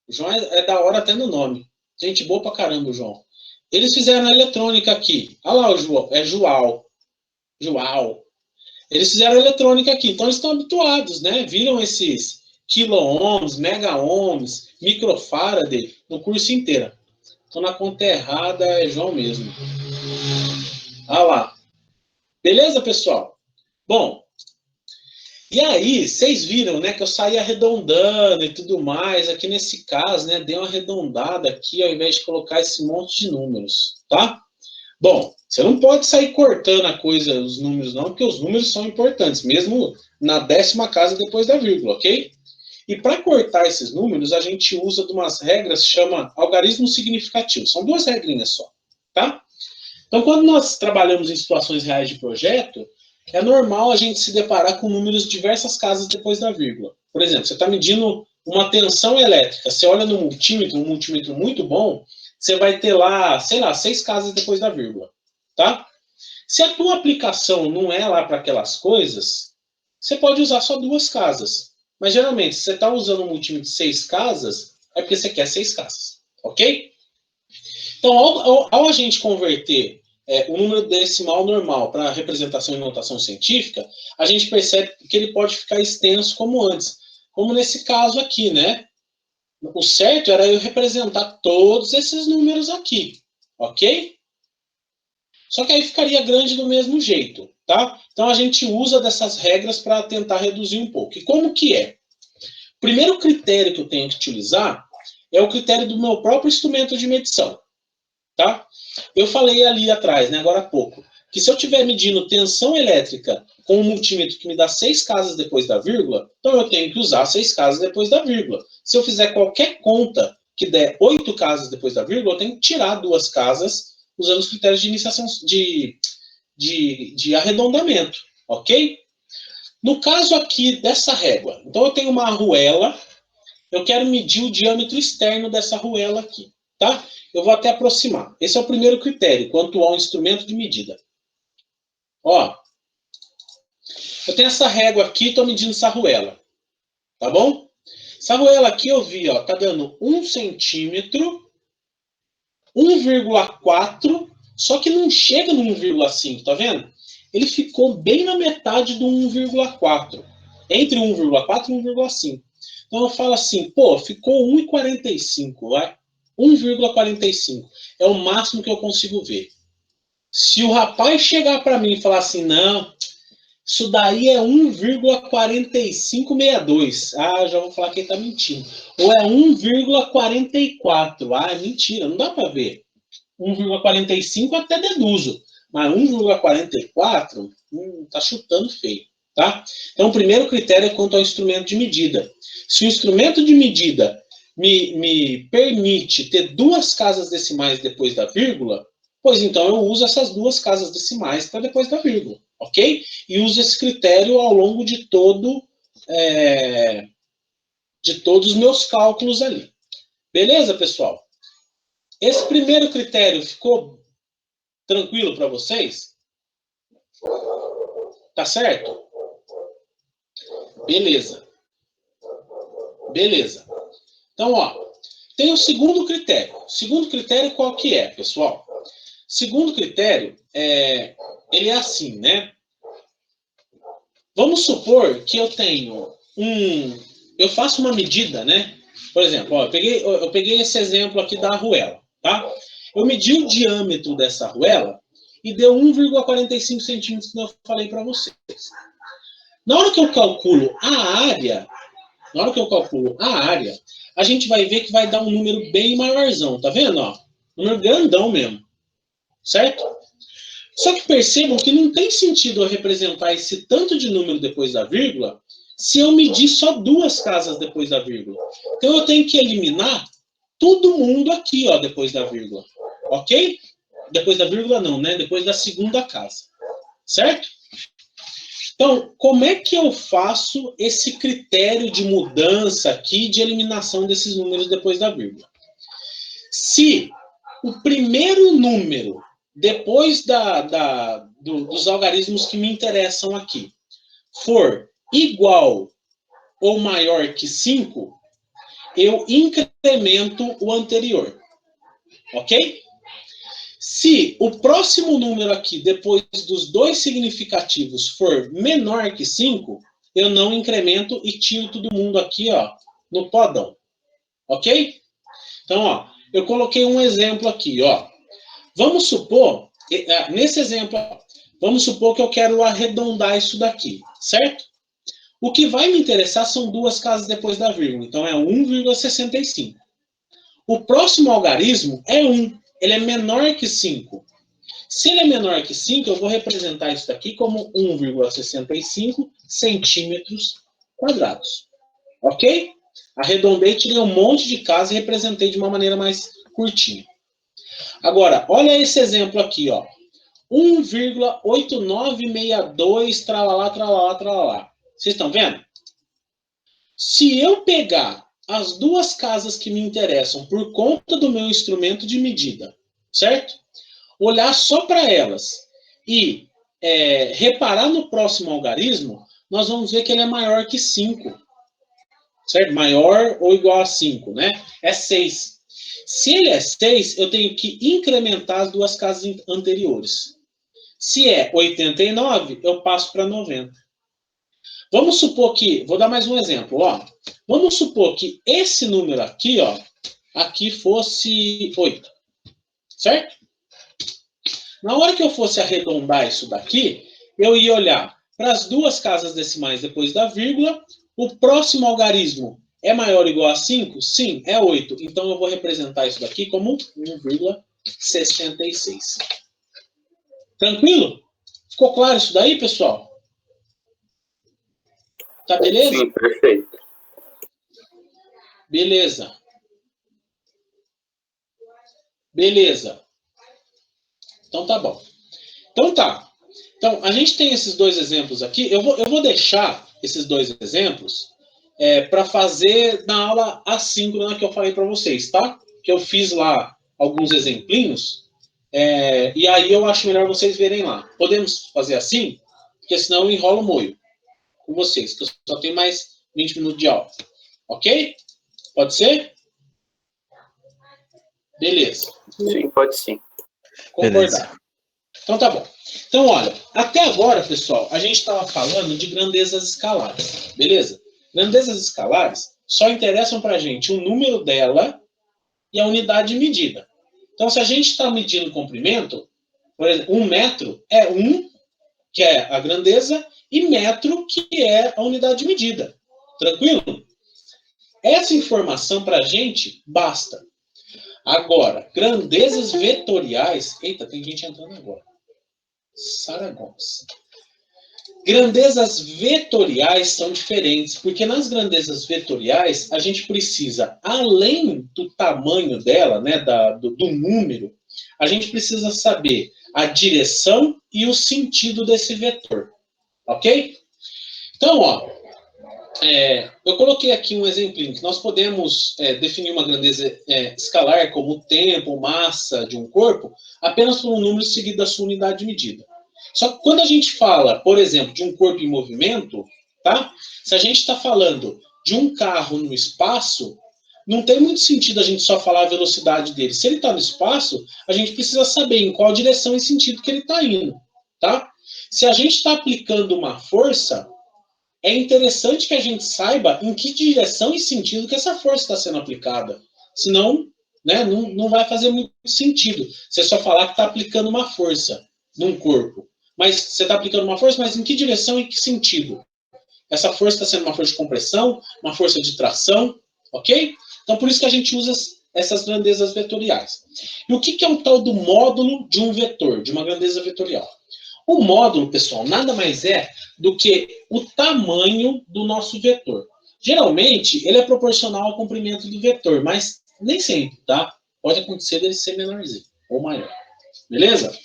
O João é da hora até no nome. Gente boa pra caramba, o João. Eles fizeram a eletrônica aqui. Olha lá o João, é João. Eles fizeram a eletrônica aqui, então eles estão habituados, né? Viram esses quilo-ohms, mega-ohms, microfaraday no curso inteiro. Então na conta errada é João mesmo. Olha lá. Beleza, pessoal? Bom, e aí, vocês viram, né, que eu saí arredondando e tudo mais. Aqui nesse caso, né, dei uma arredondada aqui ao invés de colocar esse monte de números, tá? Bom, você não pode sair cortando a coisa, os números não, porque os números são importantes, mesmo na 10ª casa depois da vírgula, ok? E para cortar esses números, a gente usa de umas regras que chama algarismo significativo. São 2 regrinhas só, tá? Então, quando nós trabalhamos em situações reais de projeto, é normal a gente se deparar com números de diversas casas depois da vírgula. Por exemplo, você está medindo uma tensão elétrica, você olha no multímetro, um multímetro muito bom, você vai ter lá, sei lá, 6 casas depois da vírgula, tá? Se a tua aplicação não é lá para aquelas coisas, você pode usar só 2 casas. Mas, geralmente, se você está usando um multímetro de 6 casas, é porque você quer 6 casas. Ok? Então, ao a gente converter o número decimal normal para representação em notação científica, a gente percebe que ele pode ficar extenso como antes. Como nesse caso aqui, né? O certo era eu representar todos esses números aqui, ok? Só que aí ficaria grande do mesmo jeito, tá? Então a gente usa dessas regras para tentar reduzir um pouco. E como que é? O primeiro critério que eu tenho que utilizar é o critério do meu próprio instrumento de medição, tá? Eu falei ali atrás, né, agora há pouco, que se eu estiver medindo tensão elétrica com um multímetro que me dá 6 casas depois da vírgula, então eu tenho que usar 6 casas depois da vírgula. Se eu fizer qualquer conta que der 8 casas depois da vírgula, eu tenho que tirar 2 casas usando os critérios de iniciação de arredondamento, ok? No caso aqui dessa régua, então eu tenho uma arruela, eu quero medir o diâmetro externo dessa arruela aqui, tá? Eu vou até aproximar. Esse é o primeiro critério, quanto ao instrumento de medida. Ó, eu tenho essa régua aqui, estou medindo essa arruela, tá bom? Essa arruela aqui eu vi, ó, tá dando 1 centímetro, 1,4, só que não chega no 1,5, tá vendo? Ele ficou bem na metade do 1,4, entre 1,4 e 1,5. Então eu falo assim, pô, ficou 1,45, vai? 1,45 é o máximo que eu consigo ver. Se o rapaz chegar para mim e falar assim, não, isso daí é 1,4562. Ah, já vou falar que ele está mentindo. Ou é 1,44. Ah, é mentira, não dá para ver. 1,45 até deduzo. Mas 1,44, tá chutando feio. Tá? Então, o primeiro critério é quanto ao instrumento de medida. Se o instrumento de medida me permite ter 2 casas decimais depois da vírgula, pois então eu uso essas 2 casas decimais para depois da vírgula, ok? E uso esse critério ao longo de todos os meus cálculos ali. Beleza, pessoal? Esse primeiro critério ficou tranquilo para vocês? Tá certo? Beleza. Beleza. Então, ó, tem o segundo critério. O segundo critério qual que é, pessoal? O segundo critério, ele é assim, né? Vamos supor que eu tenho eu faço uma medida, né? Por exemplo, ó, eu peguei esse exemplo aqui da arruela, tá? Eu medi o diâmetro dessa arruela e deu 1,45 centímetros que eu falei para vocês. Na hora que eu calculo a área, a gente vai ver que vai dar um número bem maiorzão, tá vendo? Ó? Número grandão mesmo, certo? Só que percebam que não tem sentido eu representar esse tanto de número depois da vírgula se eu medir só 2 casas depois da vírgula. Então eu tenho que eliminar todo mundo aqui, ó, depois da vírgula, ok? Depois da vírgula não, né? Depois da segunda casa, certo? Então, como é que eu faço esse critério de mudança aqui, de eliminação desses números depois da vírgula? Se o primeiro número, depois dos algarismos que me interessam aqui, for igual ou maior que 5, eu incremento o anterior. Ok? Se o próximo número aqui, depois dos 2 significativos, for menor que 5, eu não incremento e tiro todo mundo aqui, ó, no podão. Ok? Então, ó, eu coloquei um exemplo aqui, ó. Vamos supor, nesse exemplo, ó, vamos supor que eu quero arredondar isso daqui, certo? O que vai me interessar são 2 casas depois da vírgula, então é 1,65. O próximo algarismo é 1. Ele é menor que 5. Se ele é menor que 5, eu vou representar isso daqui como 1,65 centímetros quadrados. Ok? Arredondei, tirei um monte de casas e representei de uma maneira mais curtinha. Agora, olha esse exemplo aqui, ó. 1,8962, tralalá, tralalá, tralalá. Vocês estão vendo? Se eu pegar as 2 casas que me interessam por conta do meu instrumento de medida, certo? Olhar só para elas e reparar no próximo algarismo, nós vamos ver que ele é maior que 5. Certo? Maior ou igual a 5, né? É 6. Se ele é 6, eu tenho que incrementar as duas casas anteriores. Se é 89, eu passo para 90. Vamos supor que, vou dar mais um exemplo, ó. Vamos supor que esse número aqui, ó, aqui fosse 8, certo? Na hora que eu fosse arredondar isso daqui, eu ia olhar para as duas casas decimais depois da vírgula, o próximo algarismo é maior ou igual a 5? Sim, é 8. Então eu vou representar isso daqui como 1,66. Tranquilo? Ficou claro isso daí, pessoal? Tá beleza? Sim, perfeito. Beleza. Beleza. Então tá bom. Então tá. Então, a gente tem esses dois exemplos aqui. Eu vou deixar esses dois exemplos para fazer na aula assíncrona que eu falei para vocês, tá? Que eu fiz lá alguns exemplinhos. E aí eu acho melhor vocês verem lá. Podemos fazer assim? Porque senão eu enrolo o moio com vocês, que eu só tenho mais 20 minutos de aula. Ok? Pode ser? Beleza. Sim, pode sim. Concordar. Beleza. Então tá bom. Então, olha, até agora, pessoal, a gente estava falando de grandezas escalares. Beleza? Grandezas escalares só interessam para a gente o número dela e a unidade de medida. Então, se a gente está medindo o comprimento, por exemplo, 1 metro é 1, que é a grandeza, e metro, que é a unidade de medida. Tranquilo? Essa informação para a gente basta. Agora, grandezas vetoriais... Eita, tem gente entrando agora. Sara Gomes. Grandezas vetoriais são diferentes, porque nas grandezas vetoriais, a gente precisa, além do tamanho dela, né, do número, a gente precisa saber a direção e o sentido desse vetor. Ok? Então, ó, eu coloquei aqui um exemplinho que nós podemos definir uma grandeza escalar como o tempo, massa de um corpo, apenas por um número seguido da sua unidade de medida. Só que quando a gente fala, por exemplo, de um corpo em movimento, tá? Se a gente está falando de um carro no espaço, não tem muito sentido a gente só falar a velocidade dele. Se ele está no espaço, a gente precisa saber em qual direção e sentido que ele está indo, tá? Se a gente está aplicando uma força, é interessante que a gente saiba em que direção e sentido que essa força está sendo aplicada. Senão, né, não vai fazer muito sentido você só falar que está aplicando uma força num corpo. Mas você está aplicando uma força, mas em que direção e que sentido? Essa força está sendo uma força de compressão, uma força de tração, ok? Então, por isso que a gente usa essas grandezas vetoriais. E o que é o tal do módulo de um vetor, de uma grandeza vetorial? O módulo, pessoal, nada mais é do que o tamanho do nosso vetor. Geralmente, ele é proporcional ao comprimento do vetor, mas nem sempre, tá? Pode acontecer dele ser menorzinho ou maior. Beleza?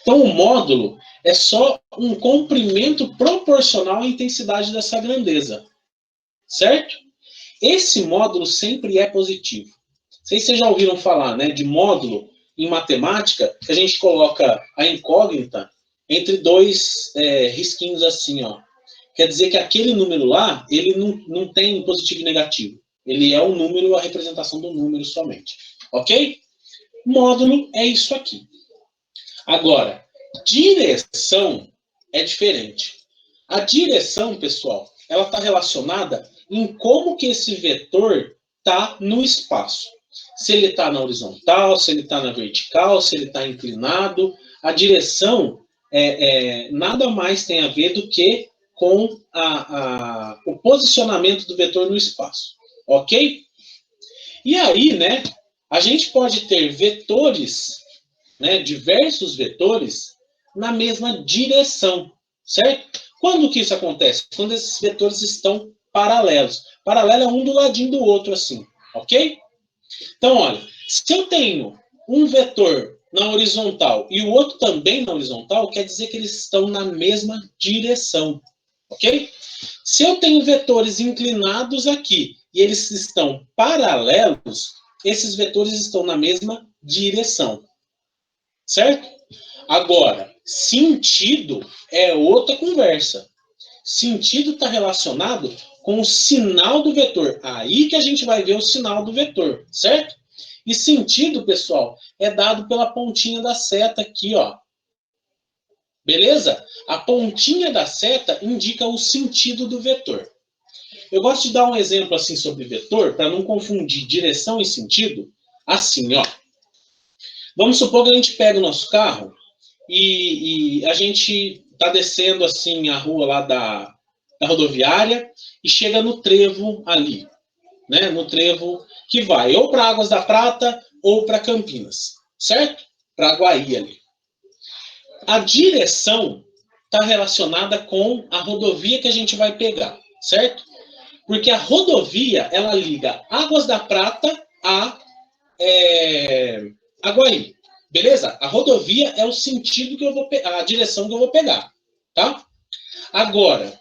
Então, o módulo é só um comprimento proporcional à intensidade dessa grandeza. Certo? Esse módulo sempre é positivo. Não sei se vocês já ouviram falar, né, de módulo em matemática, que a gente coloca a incógnita entre dois risquinhos assim, ó. Quer dizer que aquele número lá, ele não tem positivo e negativo. Ele é um número, a representação do número somente. Ok? Módulo é isso aqui. Agora, direção é diferente. A direção, pessoal, ela está relacionada em como que esse vetor está no espaço. Se ele está na horizontal, se ele está na vertical, se ele está inclinado. A direção nada mais tem a ver do que com o posicionamento do vetor no espaço. Ok? E aí, né, a gente pode ter vetores, né, diversos vetores, na mesma direção, certo? Quando que isso acontece? Quando esses vetores estão paralelos. Paralelo é um do ladinho do outro, assim, ok? Então, olha, se eu tenho um vetor na horizontal e o outro também na horizontal, quer dizer que eles estão na mesma direção, ok? Se eu tenho vetores inclinados aqui e eles estão paralelos, esses vetores estão na mesma direção, certo? Agora, sentido é outra conversa. Sentido está relacionado com o sinal do vetor. Aí que a gente vai ver o sinal do vetor, certo? E sentido, pessoal, é dado pela pontinha da seta aqui, ó. Beleza? A pontinha da seta indica o sentido do vetor. Eu gosto de dar um exemplo assim sobre vetor, para não confundir direção e sentido. Assim, ó. Vamos supor que a gente pega o nosso carro e a gente está descendo assim a rua lá da rodoviária e chega no trevo ali, né? No trevo que vai ou para Águas da Prata ou para Campinas, certo? Para Aguaí ali. A direção está relacionada com a rodovia que a gente vai pegar, certo? Porque a rodovia, ela liga Águas da Prata a Aguaí. Beleza? A rodovia é o sentido que eu vou a direção que eu vou pegar, tá? Agora,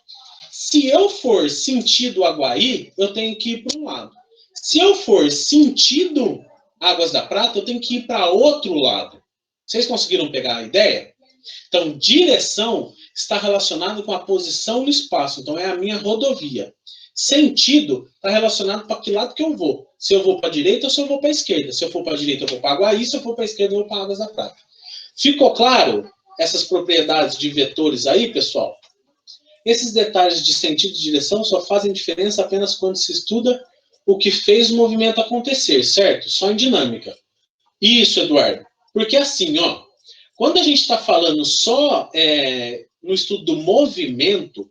se eu for sentido Aguaí, eu tenho que ir para um lado. Se eu for sentido Águas da Prata, eu tenho que ir para outro lado. Vocês conseguiram pegar a ideia? Então, direção está relacionado com a posição no espaço. Então, é a minha rodovia. Sentido está relacionado para que lado que eu vou. Se eu vou para a direita ou se eu vou para a esquerda. Se eu for para a direita, eu vou para Aguaí. Se eu for para a esquerda, eu vou para Águas da Prata. Ficou claro essas propriedades de vetores aí, pessoal? Esses detalhes de sentido e direção só fazem diferença apenas quando se estuda o que fez o movimento acontecer, certo? Só em dinâmica. Isso, Eduardo. Porque assim, ó, quando a gente está falando só no estudo do movimento,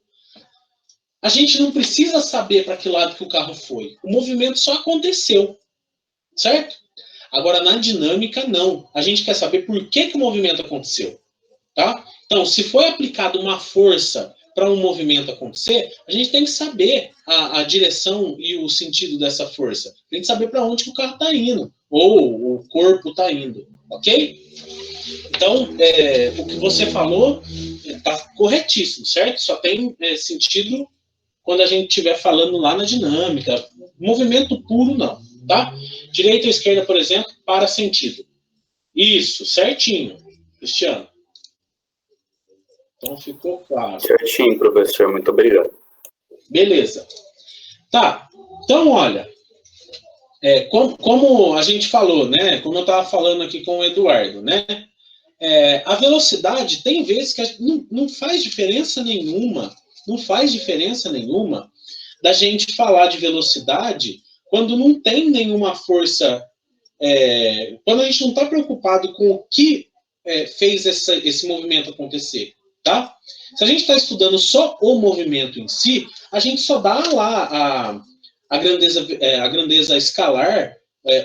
a gente não precisa saber para que lado que o carro foi. O movimento só aconteceu, certo? Agora, na dinâmica, não. A gente quer saber por que o movimento aconteceu, tá? Então, se foi aplicada uma força para um movimento acontecer, a gente tem que saber a direção e o sentido dessa força. Tem que saber para onde que o carro está indo, ou o corpo está indo, ok? Então, o que você falou está corretíssimo, certo? Só tem sentido quando a gente estiver falando lá na dinâmica. Movimento puro, não, tá? Direita ou esquerda, por exemplo, para sentido. Isso, certinho, Cristiano. Então, ficou claro. Certinho, professor. Muito obrigado. Beleza. Tá. Então, olha, como a gente falou, né? Como eu estava falando aqui com o Eduardo, né? A velocidade, tem vezes que não faz diferença nenhuma, não faz diferença nenhuma da gente falar de velocidade quando não tem nenhuma força, quando a gente não está preocupado com o que fez esse movimento acontecer, tá? Se a gente está estudando só o movimento em si, a gente só dá lá a grandeza escalar,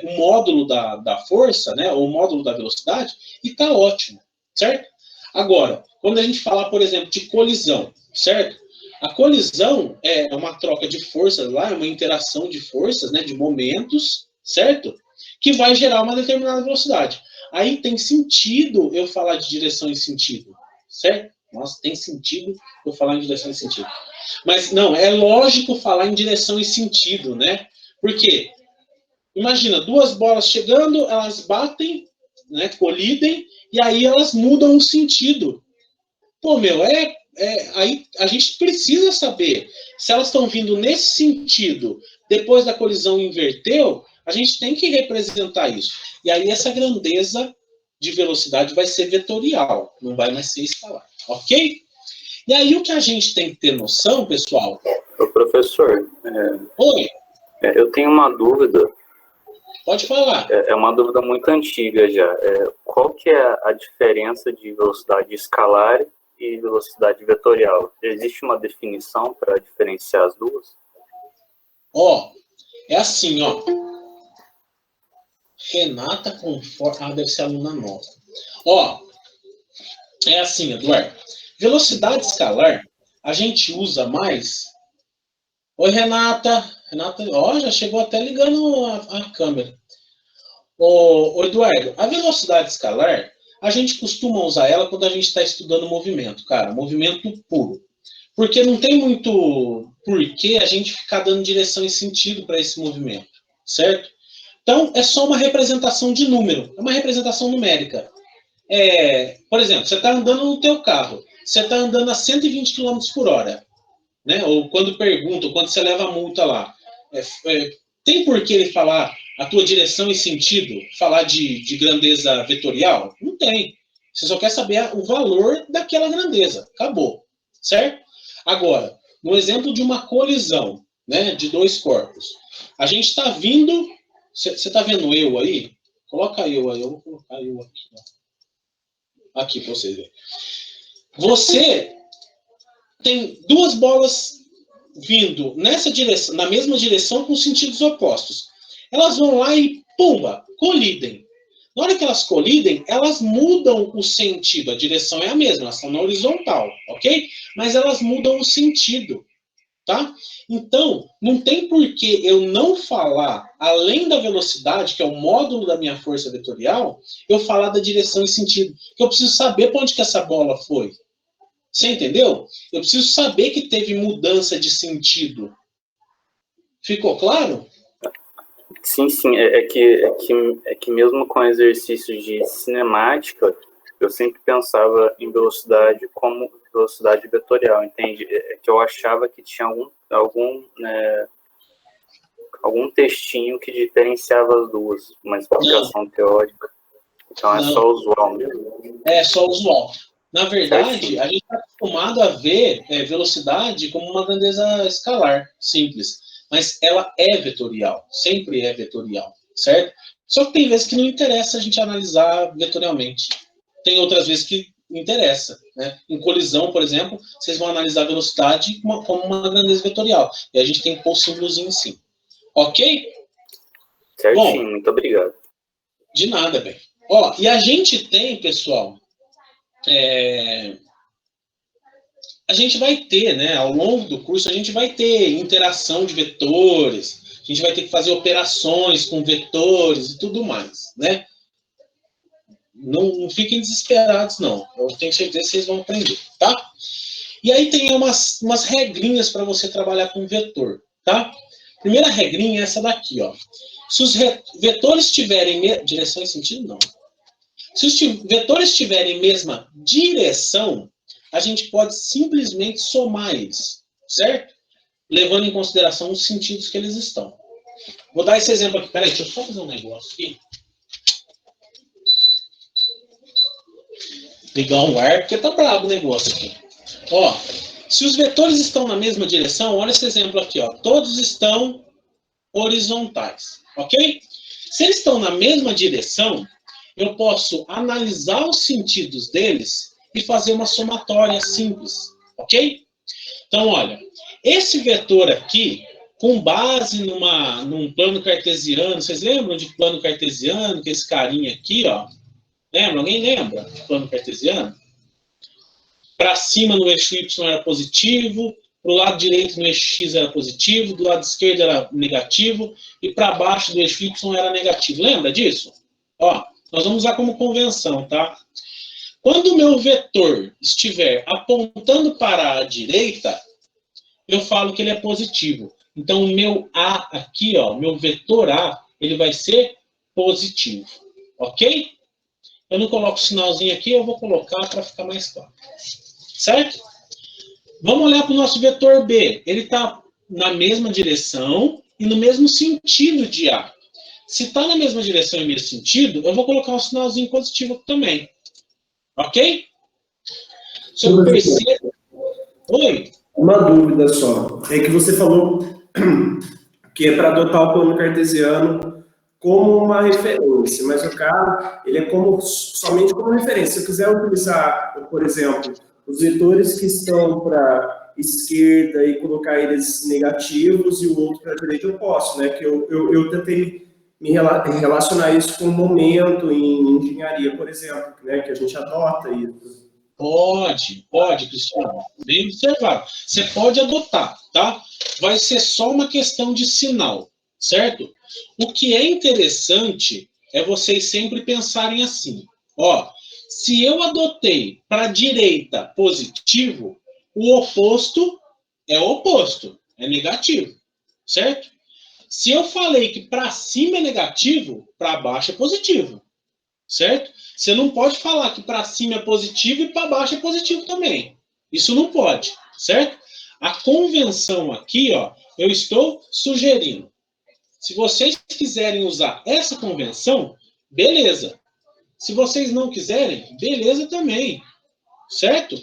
o módulo da força, né, ou o módulo da velocidade, e está ótimo, certo? Agora, quando a gente falar, por exemplo, de colisão, certo? A colisão é uma troca de forças lá, é uma interação de forças, né, de momentos, certo? Que vai gerar uma determinada velocidade. Aí tem sentido eu falar de direção e sentido, certo? Nossa, tem sentido eu falar em direção e sentido. Mas não, é lógico falar em direção e sentido, né? Porque, imagina, duas bolas chegando, elas batem, né, colidem, e aí elas mudam o sentido. Pô, meu, aí a gente precisa saber se elas estão vindo nesse sentido, depois da colisão inverteu, a gente tem que representar isso. E aí essa grandeza de velocidade vai ser vetorial, não vai mais ser escalar, ok? E aí o que a gente tem que ter noção, pessoal... Ô, professor, Oi? Eu tenho uma dúvida. Pode falar. É uma dúvida muito antiga já. Qual que é a diferença de velocidade escalar e velocidade vetorial? Existe uma definição para diferenciar as duas? É assim, ó. Renata Conforto... deve ser aluna nova. É assim, Eduardo. Velocidade escalar, a gente usa mais... Oi, Renata. Renata, já chegou até ligando a câmera. Ô, Eduardo, a velocidade escalar, a gente costuma usar ela quando a gente está estudando movimento, cara. Movimento puro. Porque não tem muito porquê a gente ficar dando direção e sentido para esse movimento, certo? Então, é só uma representação de número. É uma representação numérica. Por exemplo, você está andando no teu carro. Você está andando a 120 km por hora. Né? Ou quando perguntam, quando você leva a multa lá. Tem por que ele falar a tua direção e sentido, falar de grandeza vetorial? Não tem. Você só quer saber o valor daquela grandeza. Acabou. Certo? Agora, no exemplo de uma colisão, né, de dois corpos, a gente está vindo... Você está vendo eu aí? Coloca eu aí. Eu vou colocar eu aqui. Ó. Aqui para vocês verem. Você tem duas bolas vindo nessa direção, na mesma direção com sentidos opostos. Elas vão lá e, pumba, colidem. Na hora que elas colidem, elas mudam o sentido. A direção é a mesma, elas estão na horizontal, ok? Mas elas mudam o sentido, tá? Então, não tem por que eu não falar, além da velocidade, que é o módulo da minha força vetorial, eu falar da direção e sentido. Porque eu preciso saber para onde que essa bola foi. Você entendeu? Eu preciso saber que teve mudança de sentido. Ficou claro? Sim, sim. É que mesmo com exercícios de cinemática, eu sempre pensava em velocidade como velocidade vetorial, entende? É que eu achava que tinha algum textinho que diferenciava as duas, uma explicação teórica. Então é só usual mesmo. É só usual. Na verdade, a gente está acostumado a ver velocidade como uma grandeza escalar, simples. Mas ela é vetorial, sempre é vetorial, certo? Só que tem vezes que não interessa a gente analisar vetorialmente. Tem outras vezes que interessa, né? Em colisão, por exemplo, vocês vão analisar a velocidade como uma grandeza vetorial. E a gente tem que pôr o símbolozinho em cima. Ok? Certinho, bom, muito obrigado. De nada, bem. Ó, e a gente tem, pessoal... a gente vai ter, né, ao longo do curso, a gente vai ter interação de vetores, a gente vai ter que fazer operações com vetores e tudo mais, né? Não fiquem desesperados, não. Eu tenho certeza que vocês vão aprender, tá? E aí tem umas regrinhas para você trabalhar com vetor, tá? Primeira regrinha é essa daqui, ó. Se os vetores tiverem... Direção e sentido, não. Se os vetores tiverem mesma direção, a gente pode simplesmente somar eles, certo? Levando em consideração os sentidos que eles estão. Vou dar esse exemplo aqui. Peraí, deixa eu só fazer um negócio aqui. Ligar um ar, porque tá brabo o negócio aqui. Ó, se os vetores estão na mesma direção, olha esse exemplo aqui, ó. Todos estão horizontais, ok? Se eles estão na mesma direção, eu posso analisar os sentidos deles e fazer uma somatória simples, ok? Então, olha, esse vetor aqui, com base num plano cartesiano, vocês lembram de plano cartesiano, que esse carinha aqui, ó, lembra? Alguém lembra de plano cartesiano? Para cima no eixo Y era positivo, para o lado direito no eixo X era positivo, do lado esquerdo era negativo, e para baixo do eixo Y era negativo. Lembra disso? Ó, nós vamos usar como convenção, tá? Quando o meu vetor estiver apontando para a direita, eu falo que ele é positivo. Então, o meu A aqui, ó, o meu vetor A, ele vai ser positivo. Ok? Eu não coloco o sinalzinho aqui, eu vou colocar para ficar mais claro. Certo? Vamos olhar para o nosso vetor B. Ele está na mesma direção e no mesmo sentido de A. Se está na mesma direção e mesmo sentido, eu vou colocar um sinalzinho positivo também. Ok? Se eu percebo... Oi? Uma dúvida só. É que você falou que é para adotar o plano cartesiano como uma referência, mas o cara, ele é somente como referência. Se eu quiser utilizar, por exemplo, os vetores que estão para esquerda e colocar eles negativos e o outro para a direita, eu posso, né? Que eu tentei me relacionar isso com o momento em engenharia, por exemplo, né? Que a gente adota isso. Pode, Cristiano. Bem observado. Você pode adotar, tá? Vai ser só uma questão de sinal, certo? O que é interessante é vocês sempre pensarem assim. Ó, se eu adotei para a direita positivo, o oposto é oposto, é negativo, certo? Se eu falei que para cima é negativo, para baixo é positivo, certo? Você não pode falar que para cima é positivo e para baixo é positivo também. Isso não pode, certo? A convenção aqui, ó, eu estou sugerindo. Se vocês quiserem usar essa convenção, beleza. Se vocês não quiserem, beleza também. Certo?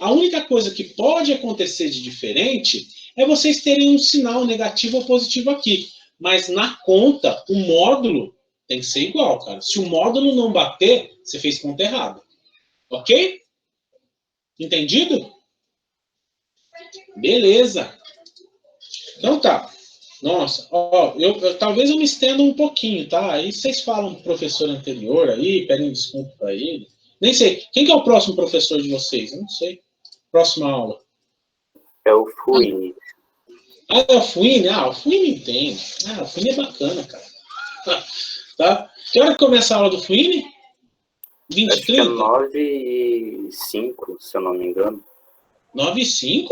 A única coisa que pode acontecer de diferente é vocês terem um sinal negativo ou positivo aqui. Mas na conta, o módulo tem que ser igual, cara. Se o módulo não bater, você fez conta errada. Ok? Entendido? Beleza. Então tá. Nossa, ó, talvez eu me estenda um pouquinho, tá? Aí vocês falam pro professor anterior aí, pedem desculpa para ele. Nem sei. Quem que é o próximo professor de vocês? Eu não sei. Próxima aula. É o Fuini. Ah, é o Fuini? Ah, o Fuini entende. Ah, o Fuini é bacana, cara. Tá? Que hora que começa a aula do Fuini? 20 Acho que é 9h05, se eu não me engano. 9h05?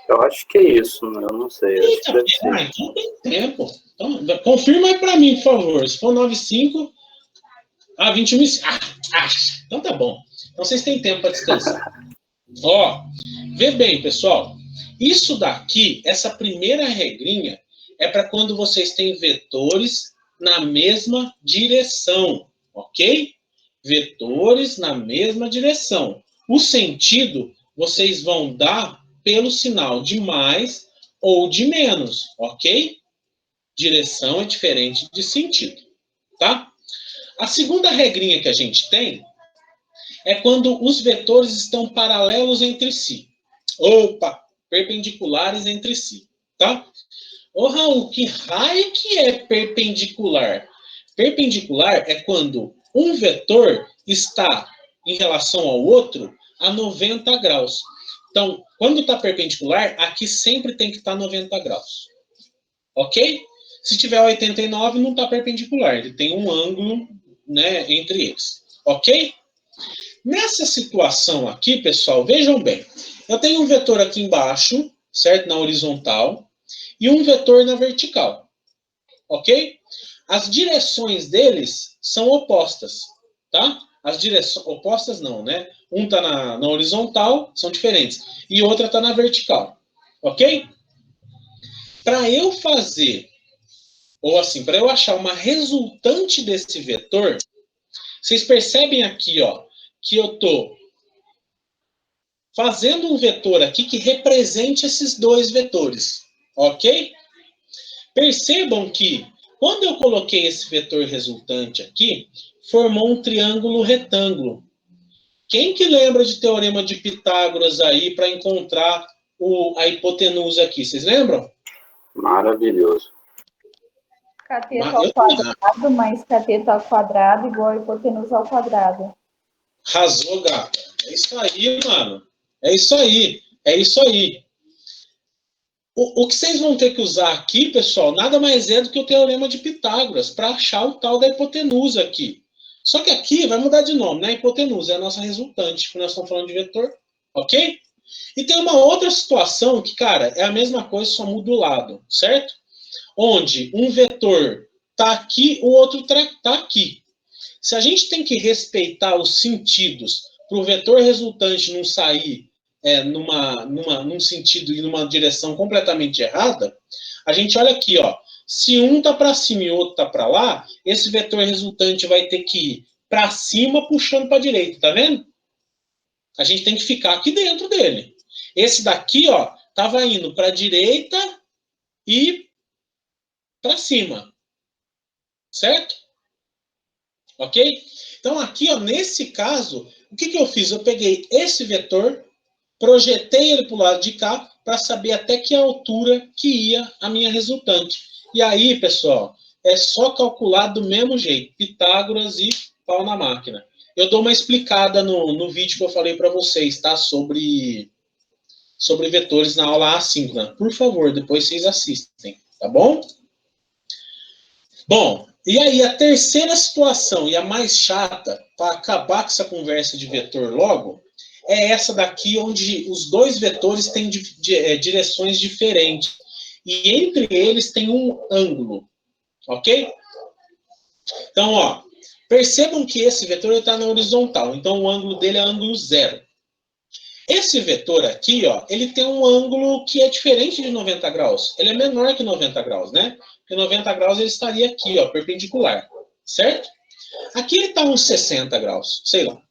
Eu acho que é isso, eu não sei. Acho que deve ser. Então tem tempo. Então, confirma aí pra mim, por favor. Se for 9h05, 21h. Então tá bom. Então vocês têm tempo para descansar. Ó, vê bem, pessoal. Isso daqui, essa primeira regrinha, é para quando vocês têm vetores na mesma direção, ok? Vetores na mesma direção. O sentido vocês vão dar pelo sinal de mais ou de menos, ok? Direção é diferente de sentido, tá? A segunda regrinha que a gente tem é quando os vetores estão paralelos entre si. Opa, perpendiculares entre si, tá? Ô, Raul, que raio que é perpendicular? Perpendicular é quando um vetor está em relação ao outro a 90 graus. Então, quando está perpendicular, aqui sempre tem que estar 90 graus. Ok? Se tiver 89, não está perpendicular. Ele tem um ângulo, né, entre eles. Ok? Nessa situação aqui, pessoal, vejam bem. Eu tenho um vetor aqui embaixo, certo? Na horizontal. E um vetor na vertical. Ok? As direções deles são opostas. Tá? As direções... Opostas não, né? Um está na horizontal, são diferentes. E outra está na vertical. Ok? Para eu fazer... Ou assim, para eu achar uma resultante desse vetor... Vocês percebem aqui, ó, que eu estou fazendo um vetor aqui que represente esses dois vetores, ok? Percebam que, quando eu coloquei esse vetor resultante aqui, formou um triângulo retângulo. Quem que lembra de teorema de Pitágoras aí para encontrar a hipotenusa aqui? Vocês lembram? Maravilhoso. Cateto ao quadrado mais cateto ao quadrado igual a hipotenusa ao quadrado. Arrasou, gata. É isso aí, mano. É isso aí. É isso aí. O que vocês vão ter que usar aqui, pessoal, nada mais é do que o teorema de Pitágoras para achar o tal da hipotenusa aqui. Só que aqui vai mudar de nome, né? A hipotenusa é a nossa resultante, porque nós estamos falando de vetor, ok? E tem uma outra situação que, cara, é a mesma coisa, só muda o lado, certo? Onde um vetor está aqui, o outro está aqui. Se a gente tem que respeitar os sentidos para o vetor resultante não sair num sentido e numa direção completamente errada, a gente olha aqui, ó. Se um está para cima e o outro está para lá, esse vetor resultante vai ter que ir para cima puxando para a direita, tá vendo? A gente tem que ficar aqui dentro dele. Esse daqui, ó, estava indo para a direita e para cima. Certo? Ok? Então, aqui, ó, nesse caso, o que eu fiz? Eu peguei esse vetor, projetei ele para o lado de cá, para saber até que altura que ia a minha resultante. E aí, pessoal, é só calcular do mesmo jeito. Pitágoras e pau na máquina. Eu dou uma explicada no vídeo que eu falei para vocês, tá? Sobre vetores na aula assíncrona. Por favor, depois vocês assistem, tá bom? Bom, e aí a terceira situação, e a mais chata, para acabar com essa conversa de vetor logo, é essa daqui, onde os dois vetores têm direções diferentes. E entre eles tem um ângulo, ok? Então, ó, percebam que esse vetor está na horizontal, então o ângulo dele é ângulo zero. Esse vetor aqui, ó, ele tem um ângulo que é diferente de 90 graus. Ele é menor que 90 graus, né? Porque 90 graus ele estaria aqui, ó, perpendicular, certo? Aqui ele está uns 60 graus, sei lá.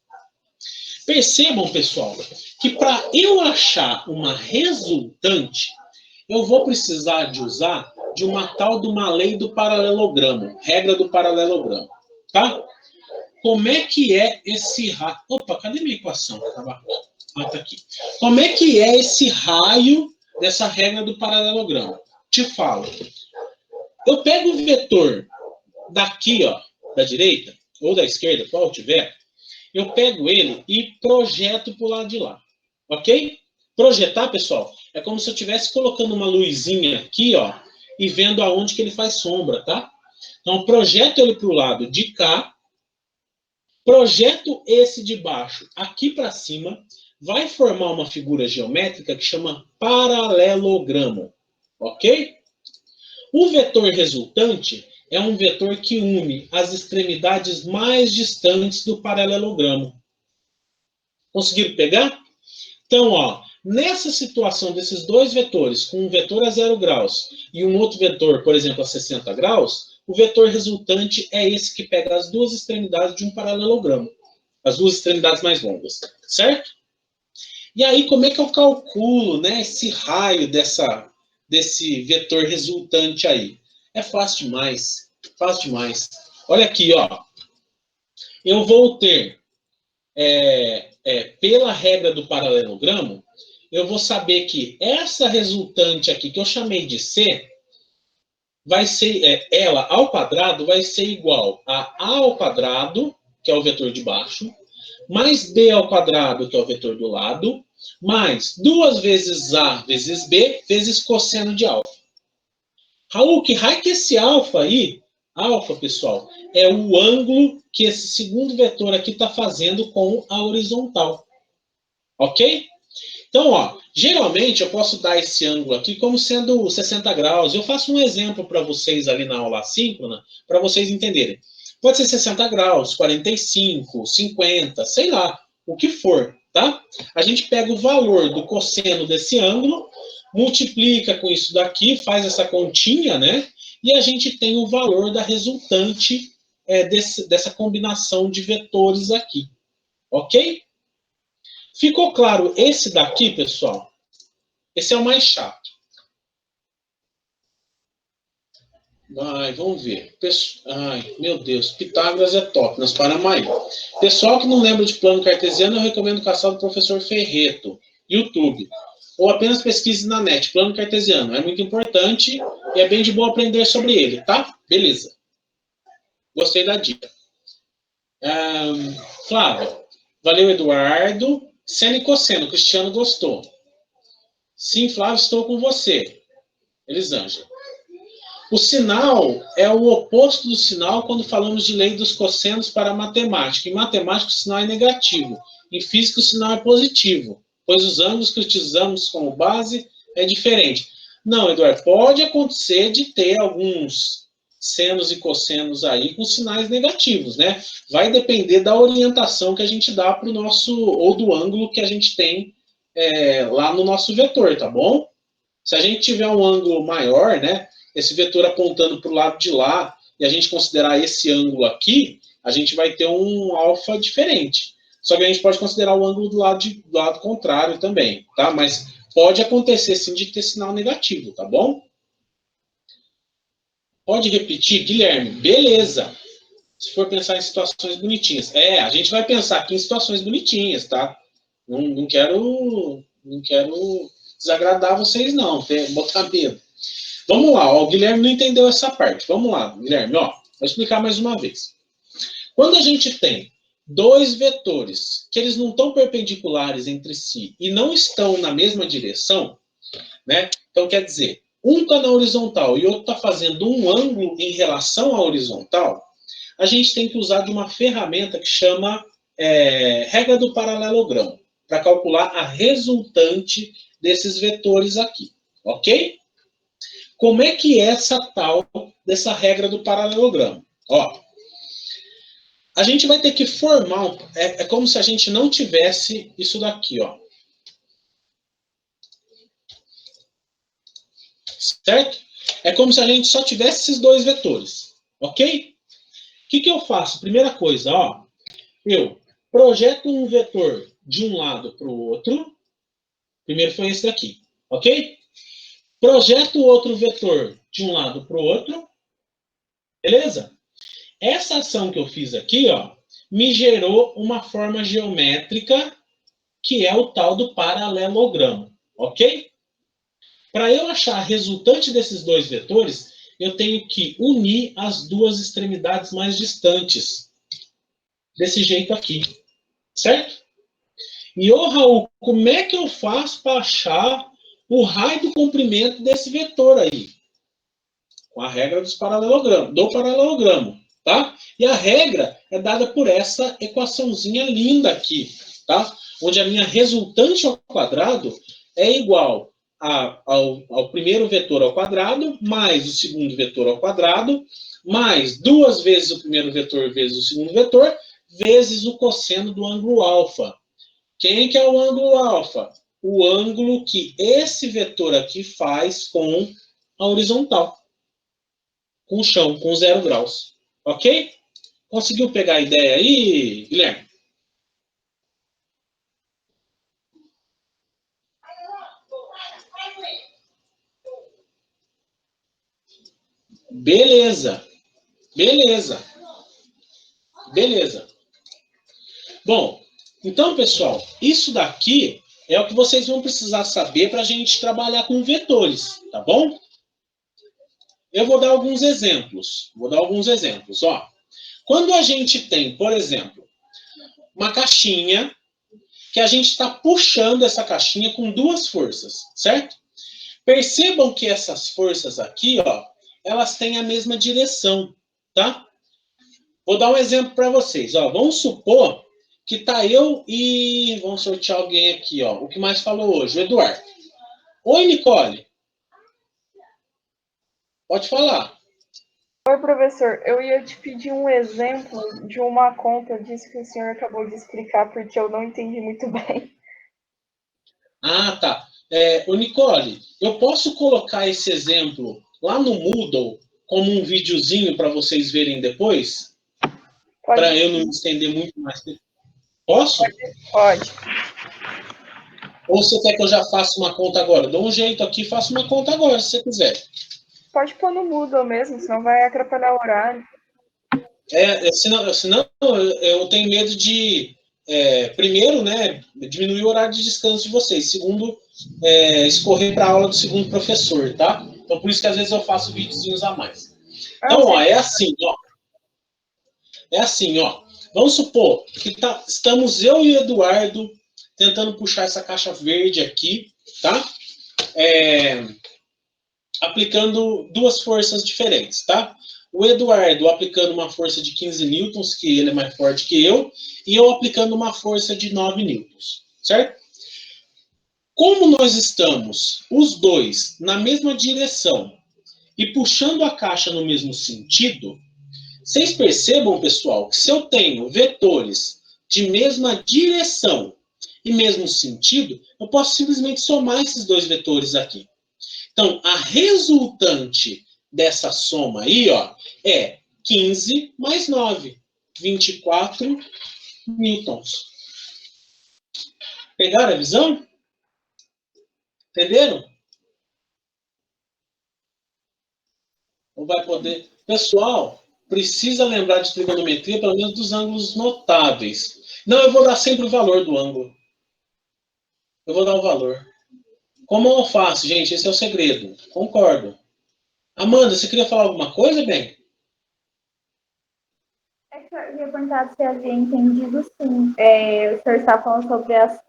Percebam, pessoal, que para eu achar uma resultante, eu vou precisar de usar de uma tal de uma lei do paralelogramo, regra do paralelogramo, tá? Como é que é esse raio? Opa, cadê minha equação? Ah, tá aqui. Como é que é esse raio dessa regra do paralelogramo? Te falo. Eu pego o vetor daqui, ó, da direita, ou da esquerda, qual tiver, eu pego ele e projeto para o lado de lá. Ok? Projetar, pessoal, é como se eu estivesse colocando uma luzinha aqui, ó, e vendo aonde que ele faz sombra, tá? Então, projeto ele para o lado de cá, projeto esse de baixo aqui para cima, vai formar uma figura geométrica que chama paralelogramo. Ok? O vetor resultante é um vetor que une as extremidades mais distantes do paralelogramo. Conseguiram pegar? Então, ó, nessa situação desses dois vetores, com um vetor a 0 graus e um outro vetor, por exemplo, a 60 graus, o vetor resultante é esse que pega as duas extremidades de um paralelogramo. As duas extremidades mais longas, certo? E aí, como é que eu calculo, né, esse raio desse vetor resultante aí? É fácil demais. Fácil demais. Olha aqui, ó. Eu vou ter, pela regra do paralelogramo, eu vou saber que essa resultante aqui, que eu chamei de C, vai ser, ela ao quadrado vai ser igual a A ao quadrado, que é o vetor de baixo, mais B ao quadrado, que é o vetor do lado, mais 2 vezes A vezes B, vezes cosseno de alfa. Raul, que raio que esse alfa aí, alfa, pessoal, é o ângulo que esse segundo vetor aqui está fazendo com a horizontal. Ok? Então, ó, geralmente eu posso dar esse ângulo aqui como sendo 60 graus. Eu faço um exemplo para vocês ali na aula assíncrona, para vocês entenderem. Pode ser 60 graus, 45, 50, sei lá, o que for, tá? A gente pega o valor do cosseno desse ângulo, multiplica com isso daqui, faz essa continha, né? E a gente tem o valor da resultante dessa combinação de vetores aqui. Ok? Ficou claro esse daqui, pessoal? Esse é o mais chato. Ai, vamos ver. Ai, meu Deus, Pitágoras é top, nós paramos aí. Pessoal que não lembra de plano cartesiano, eu recomendo caçar do professor Ferreto, YouTube. Ou apenas pesquise na net, plano cartesiano. É muito importante e é bem de boa aprender sobre ele, tá? Beleza. Gostei da dica. Flávio, valeu, Eduardo. Seno e cosseno, Cristiano gostou. Sim, Flávio, estou com você. Elisângela. O sinal é o oposto do sinal quando falamos de lei dos cossenos para a matemática. Em matemática, o sinal é negativo. Em física, o sinal é positivo, pois os ângulos que utilizamos como base é diferente. Não, Eduardo, pode acontecer de ter alguns senos e cossenos aí com sinais negativos, né? Vai depender da orientação que a gente dá para o nosso, ou do ângulo que a gente tem lá no nosso vetor, tá bom? Se a gente tiver um ângulo maior, né? Esse vetor apontando para o lado de lá, e a gente considerar esse ângulo aqui, a gente vai ter um alfa diferente. Só que a gente pode considerar o ângulo do lado contrário também, tá? Mas pode acontecer, sim, de ter sinal negativo, tá bom? Pode repetir, Guilherme? Beleza. Se for pensar em situações bonitinhas. A gente vai pensar aqui em situações bonitinhas, tá? Não quero desagradar vocês, não. Botar medo. Vamos lá, ó, o Guilherme não entendeu essa parte. Vamos lá, Guilherme, ó, vou explicar mais uma vez. Quando a gente tem dois vetores que eles não estão perpendiculares entre si e não estão na mesma direção, né? Então, quer dizer, um está na horizontal e outro está fazendo um ângulo em relação à horizontal, a gente tem que usar de uma ferramenta que chama regra do paralelogramo, para calcular a resultante desses vetores aqui, ok? Como é que é essa tal dessa regra do paralelogramo? Ó, a gente vai ter que formar, é como se a gente não tivesse isso daqui, ó. certo? É como se a gente só tivesse esses dois vetores, ok? O que eu faço? Primeira coisa, ó, eu projeto um vetor de um lado para o outro. Primeiro foi esse daqui, ok? Projeto outro vetor de um lado para o outro. Beleza? Essa ação que eu fiz aqui, ó, me gerou uma forma geométrica que é o tal do paralelogramo, ok? Para eu achar a resultante desses dois vetores, eu tenho que unir as duas extremidades mais distantes. Desse jeito aqui, certo? E, ô Raul, como é que eu faço para achar o raio do comprimento desse vetor aí? Com a regra do paralelogramo, tá? E a regra é dada por essa equaçãozinha linda aqui, tá? Onde a minha resultante ao quadrado é igual ao primeiro vetor ao quadrado, mais o segundo vetor ao quadrado, mais 2 vezes o primeiro vetor vezes o segundo vetor, vezes o cosseno do ângulo alfa. Quem que é o ângulo alfa? O ângulo que esse vetor aqui faz com a horizontal. Com o chão, com 0 graus. Ok? Conseguiu pegar a ideia aí, Guilherme? Beleza. Beleza. Beleza. Bom, então, pessoal, isso daqui é o que vocês vão precisar saber para a gente trabalhar com vetores, tá bom? Eu vou dar alguns exemplos. Ó, quando a gente tem, por exemplo, uma caixinha que a gente está puxando essa caixinha com 2 forças, certo? Percebam que essas forças aqui, ó, elas têm a mesma direção, tá? Vou dar um exemplo para vocês. Ó, vamos supor que tá eu e... Vamos sortear alguém aqui, ó. O que mais falou hoje? O Eduardo. Oi, Nicole. Pode falar. Oi, professor. Eu ia te pedir um exemplo de uma conta disso que o senhor acabou de explicar, porque eu não entendi muito bem. Ah, tá. Ô, Nicole, eu posso colocar esse exemplo lá no Moodle como um videozinho para vocês verem depois? Para eu não me estender muito mais. Posso? Pode. Ou você quer que eu já faça uma conta agora? Dou um jeito aqui e faço uma conta agora, se você quiser. Pode pôr no Moodle mesmo, senão vai atrapalhar o horário. Senão eu tenho medo de, primeiro, né, diminuir o horário de descanso de vocês. Segundo, escorrer para a aula do segundo professor, tá? Então, por isso que às vezes eu faço videozinhos a mais. Então, ó, é assim, ó. É assim, ó. Vamos supor que estamos eu e o Eduardo tentando puxar essa caixa verde aqui, tá? Aplicando 2 forças diferentes, tá? O Eduardo aplicando uma força de 15 newtons, que ele é mais forte que eu, e eu aplicando uma força de 9 newtons, certo? Como nós estamos, os dois, na mesma direção e puxando a caixa no mesmo sentido, vocês percebam, pessoal, que se eu tenho vetores de mesma direção e mesmo sentido, eu posso simplesmente somar esses 2 vetores aqui. Então, a resultante dessa soma aí, ó, é 15 mais 9, 24 newtons. Pegaram a visão? Entenderam? Não vai poder... Pessoal, precisa lembrar de trigonometria, pelo menos dos ângulos notáveis. Não, eu vou dar sempre o valor do ângulo. Eu vou dar o valor. Como eu faço, gente? Esse é o segredo. Concordo. Amanda, você queria falar alguma coisa, bem? Eu ia perguntar se havia entendido, sim. O senhor está falando sobre as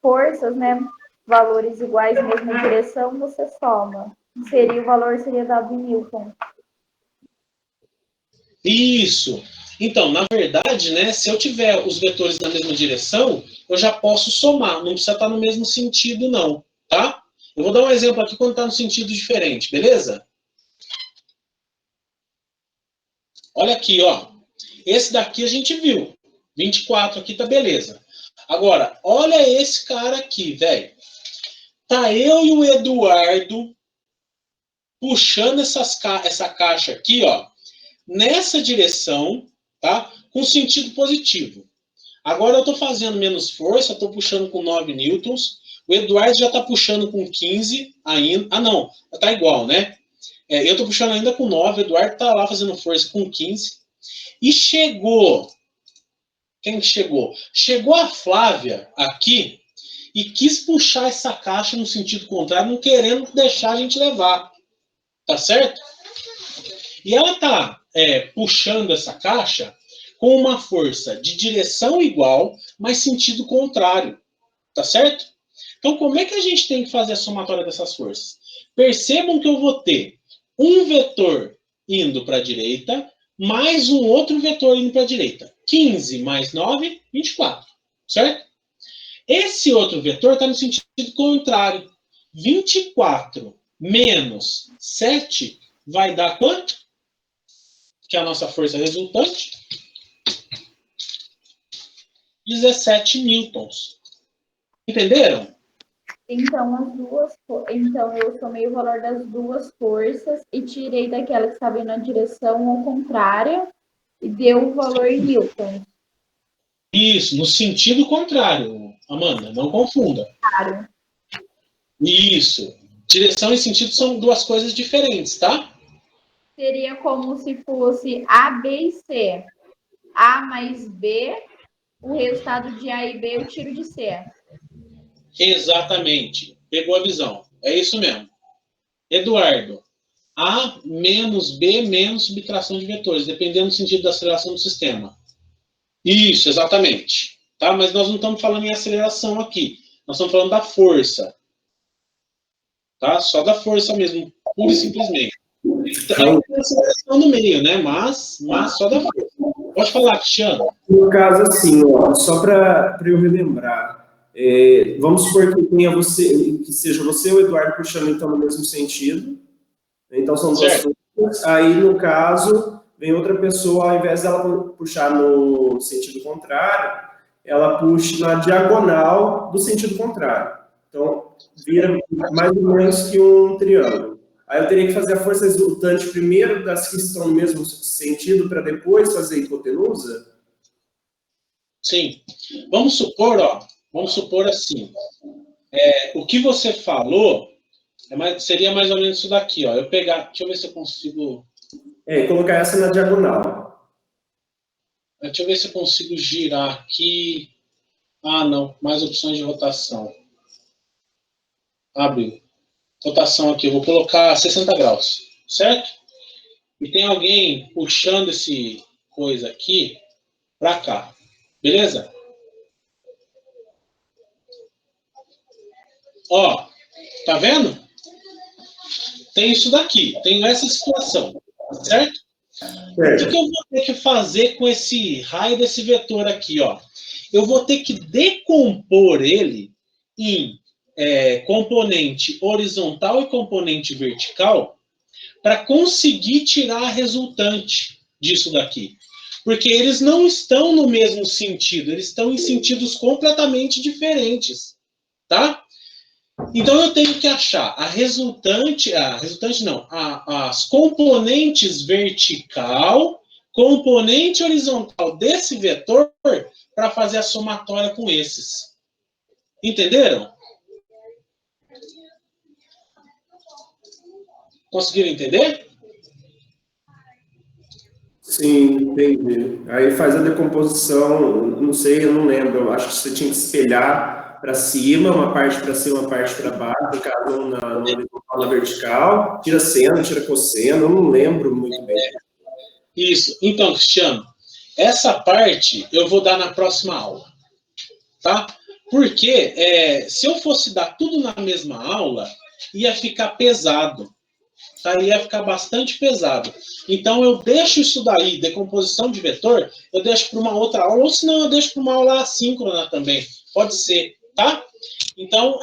forças, né? Valores iguais, mesma direção, você soma. O valor seria dado em Newton. Isso. Então, na verdade, né, se eu tiver os vetores na mesma direção, eu já posso somar. Não precisa estar no mesmo sentido, não. Tá? Eu vou dar um exemplo aqui quando está no sentido diferente, beleza? Olha aqui, ó. Esse daqui a gente viu. 24 aqui tá beleza. Agora, olha esse cara aqui, velho. Tá eu e o Eduardo puxando essa caixa aqui, ó, nessa direção, tá? Com sentido positivo. Agora eu estou fazendo menos força, estou puxando com 9 newtons. O Eduardo já está puxando com 15 ainda. Ah, não, está igual, né? Eu estou puxando ainda com 9, o Eduardo está lá fazendo força com 15. E chegou. Quem chegou? Chegou a Flávia aqui e quis puxar essa caixa no sentido contrário, não querendo deixar a gente levar. Tá certo? E ela está puxando essa caixa com uma força de direção igual, mas sentido contrário. Tá certo? Então, como é que a gente tem que fazer a somatória dessas forças? Percebam que eu vou ter um vetor indo para a direita, mais um outro vetor indo para a direita. 15 mais 9, 24. Certo? Esse outro vetor está no sentido contrário. 24 menos 7 vai dar quanto? Que é a nossa força resultante. 17 newtons. Entenderam? Então eu somei o valor das duas forças e tirei daquela que estava indo na direção ao contrária e deu o valor em newton. Isso, no sentido contrário, Amanda, não confunda. Claro. Isso. Direção e sentido são duas coisas diferentes, tá? Seria como se fosse A, B e C. A mais B, o resultado de A e B eu tiro de C. Exatamente. Pegou a visão. É isso mesmo. Eduardo, A menos B menos subtração de vetores, dependendo do sentido da aceleração do sistema. Isso, exatamente. Tá? Mas nós não estamos falando em aceleração aqui. Nós estamos falando da força. Tá? Só da força mesmo, pura e simplesmente. Tem aceleração no meio, né? Mas só da força. Pode falar, Cristiano. No caso, assim, ó, só para eu relembrar, vamos supor que tenha você, que seja você ou o Eduardo puxando então no mesmo sentido. Então são duas forças. Aí, no caso, vem outra pessoa, ao invés dela puxar no sentido contrário, ela puxa na diagonal do sentido contrário. Então, vira mais ou menos que um triângulo. Aí eu teria que fazer a força resultante primeiro das que estão no mesmo sentido para depois fazer a hipotenusa? Sim. Vamos supor assim. O que você falou seria mais ou menos isso daqui, ó. Deixa eu ver se eu consigo. Colocar essa na diagonal. Deixa eu ver se eu consigo girar aqui. Ah, não. Mais opções de rotação. Abriu. Rotação aqui. Eu vou colocar 60 graus. Certo? E tem alguém puxando esse coisa aqui para cá. Beleza? Ó. Tá vendo? Tem isso daqui. Tem essa situação. Certo? O que eu vou ter que fazer com esse raio desse vetor aqui, ó? Eu vou ter que decompor ele em componente horizontal e componente vertical para conseguir tirar a resultante disso daqui. Porque eles não estão no mesmo sentido, eles estão em sentidos completamente diferentes, tá? Então eu tenho que achar as componentes vertical, componente horizontal desse vetor para fazer a somatória com esses. Entenderam? Conseguiram entender? Sim, entendi. Aí faz a decomposição, não sei, eu não lembro, eu acho que você tinha que espelhar para cima, uma parte para cima, uma parte para baixo, no caso na horizontal, na vertical, tira seno, tira cosseno, eu não lembro muito bem. Isso. Então, Cristiano, essa parte eu vou dar na próxima aula, tá? Porque se eu fosse dar tudo na mesma aula, ia ficar pesado, tá? Ia ficar bastante pesado. Então, eu deixo isso daí, decomposição de vetor, eu deixo para uma outra aula, ou senão eu deixo para uma aula assíncrona também. Pode ser, tá? Então,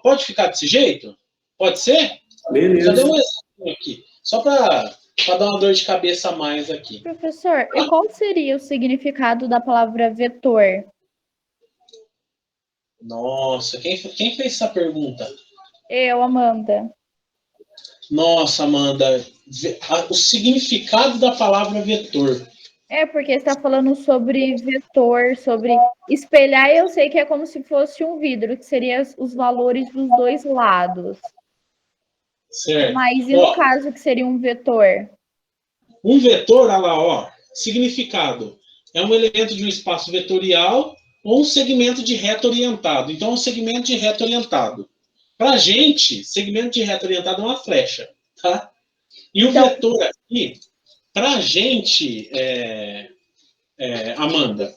pode ficar desse jeito? Pode ser? Beleza. Já dei um exemplo aqui, só para dar uma dor de cabeça a mais aqui. Professor, e qual seria o significado da palavra vetor? Nossa, quem fez essa pergunta? Eu, Amanda. Nossa, Amanda, o significado da palavra vetor. É, porque você está falando sobre vetor, sobre espelhar, eu sei que é como se fosse um vidro, que seria os valores dos dois lados. Certo. Mas e no caso que seria um vetor? Um vetor, olha lá, ó, significado. É um elemento de um espaço vetorial ou um segmento de reto orientado. Então, um segmento de reto orientado. Para a gente, segmento de reto orientado é uma flecha, tá? E o vetor aqui, para a gente, Amanda,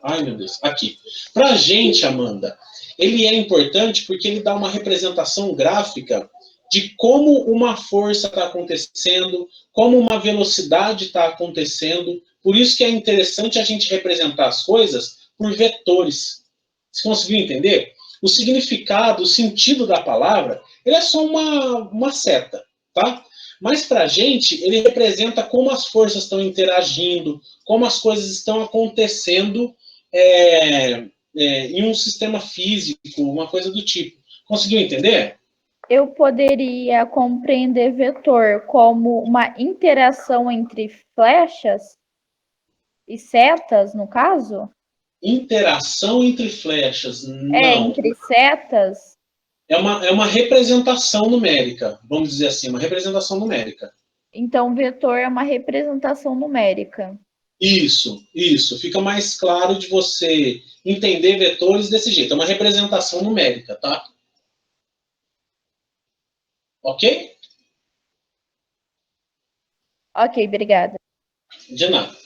ai meu Deus, aqui. Para a gente, Amanda, ele é importante porque ele dá uma representação gráfica de como uma força está acontecendo, como uma velocidade está acontecendo. Por isso que é interessante a gente representar as coisas por vetores. Você conseguiu entender? O significado, o sentido da palavra, ele é só uma seta, tá? Mas para a gente, ele representa como as forças estão interagindo, como as coisas estão acontecendo em um sistema físico, uma coisa do tipo. Conseguiu entender? Eu poderia compreender vetor como uma interação entre flechas e setas, no caso? Interação entre flechas, não. Entre setas? É uma representação numérica, vamos dizer assim, uma representação numérica. Então, vetor é uma representação numérica. Isso. Fica mais claro de você entender vetores desse jeito. É uma representação numérica, tá? Ok? Ok, obrigada. De nada.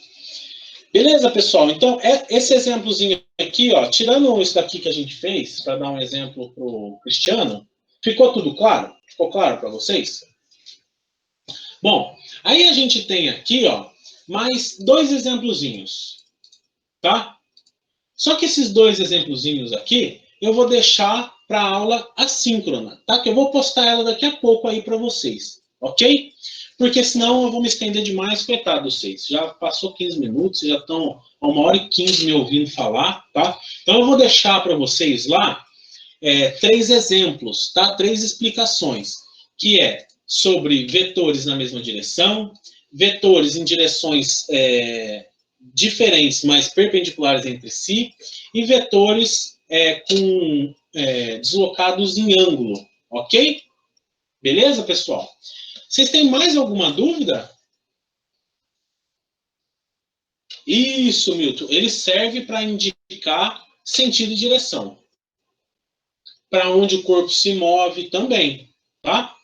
Beleza, pessoal? Então, esse exemplozinho aqui, ó, tirando isso daqui que a gente fez, para dar um exemplo para o Cristiano, ficou tudo claro? Ficou claro para vocês? Bom, aí a gente tem aqui, ó, mais 2 exemplozinhos, tá? Só que esses 2 exemplozinhos aqui, eu vou deixar para a aula assíncrona, tá? Que eu vou postar ela daqui a pouco aí para vocês, ok? Porque senão eu vou me estender demais, coitado vocês. Já passou 15 minutos, já estão a 1h15 me ouvindo falar, tá? Então eu vou deixar para vocês lá 3 exemplos, tá? 3 explicações, que é sobre vetores na mesma direção, vetores em direções diferentes, mas perpendiculares entre si, e vetores deslocados em ângulo, ok? Beleza, pessoal? Vocês têm mais alguma dúvida? Isso, Milton. Ele serve para indicar sentido e direção. Para onde o corpo se move também, tá?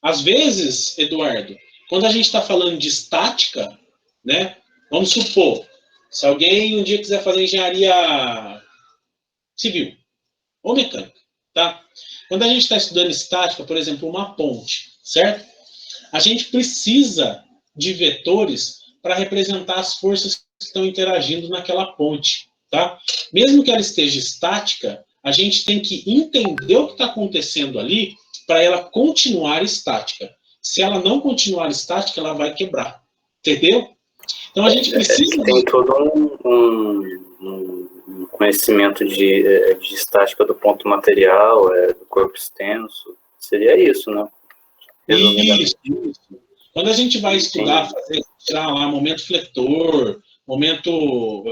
Às vezes, Eduardo, quando a gente está falando de estática, né? Vamos supor, se alguém um dia quiser fazer engenharia civil ou mecânica, tá? Quando a gente está estudando estática, por exemplo, uma ponte, certo? A gente precisa de vetores para representar as forças que estão interagindo naquela ponte, tá? Mesmo que ela esteja estática, a gente tem que entender o que está acontecendo ali para ela continuar estática. Se ela não continuar estática, ela vai quebrar, entendeu? Então a gente precisa... Tem todo um conhecimento de estática do ponto material, do corpo extenso. Seria isso, né? Isso. Quando a gente vai estudar, tirar lá momento fletor, momento...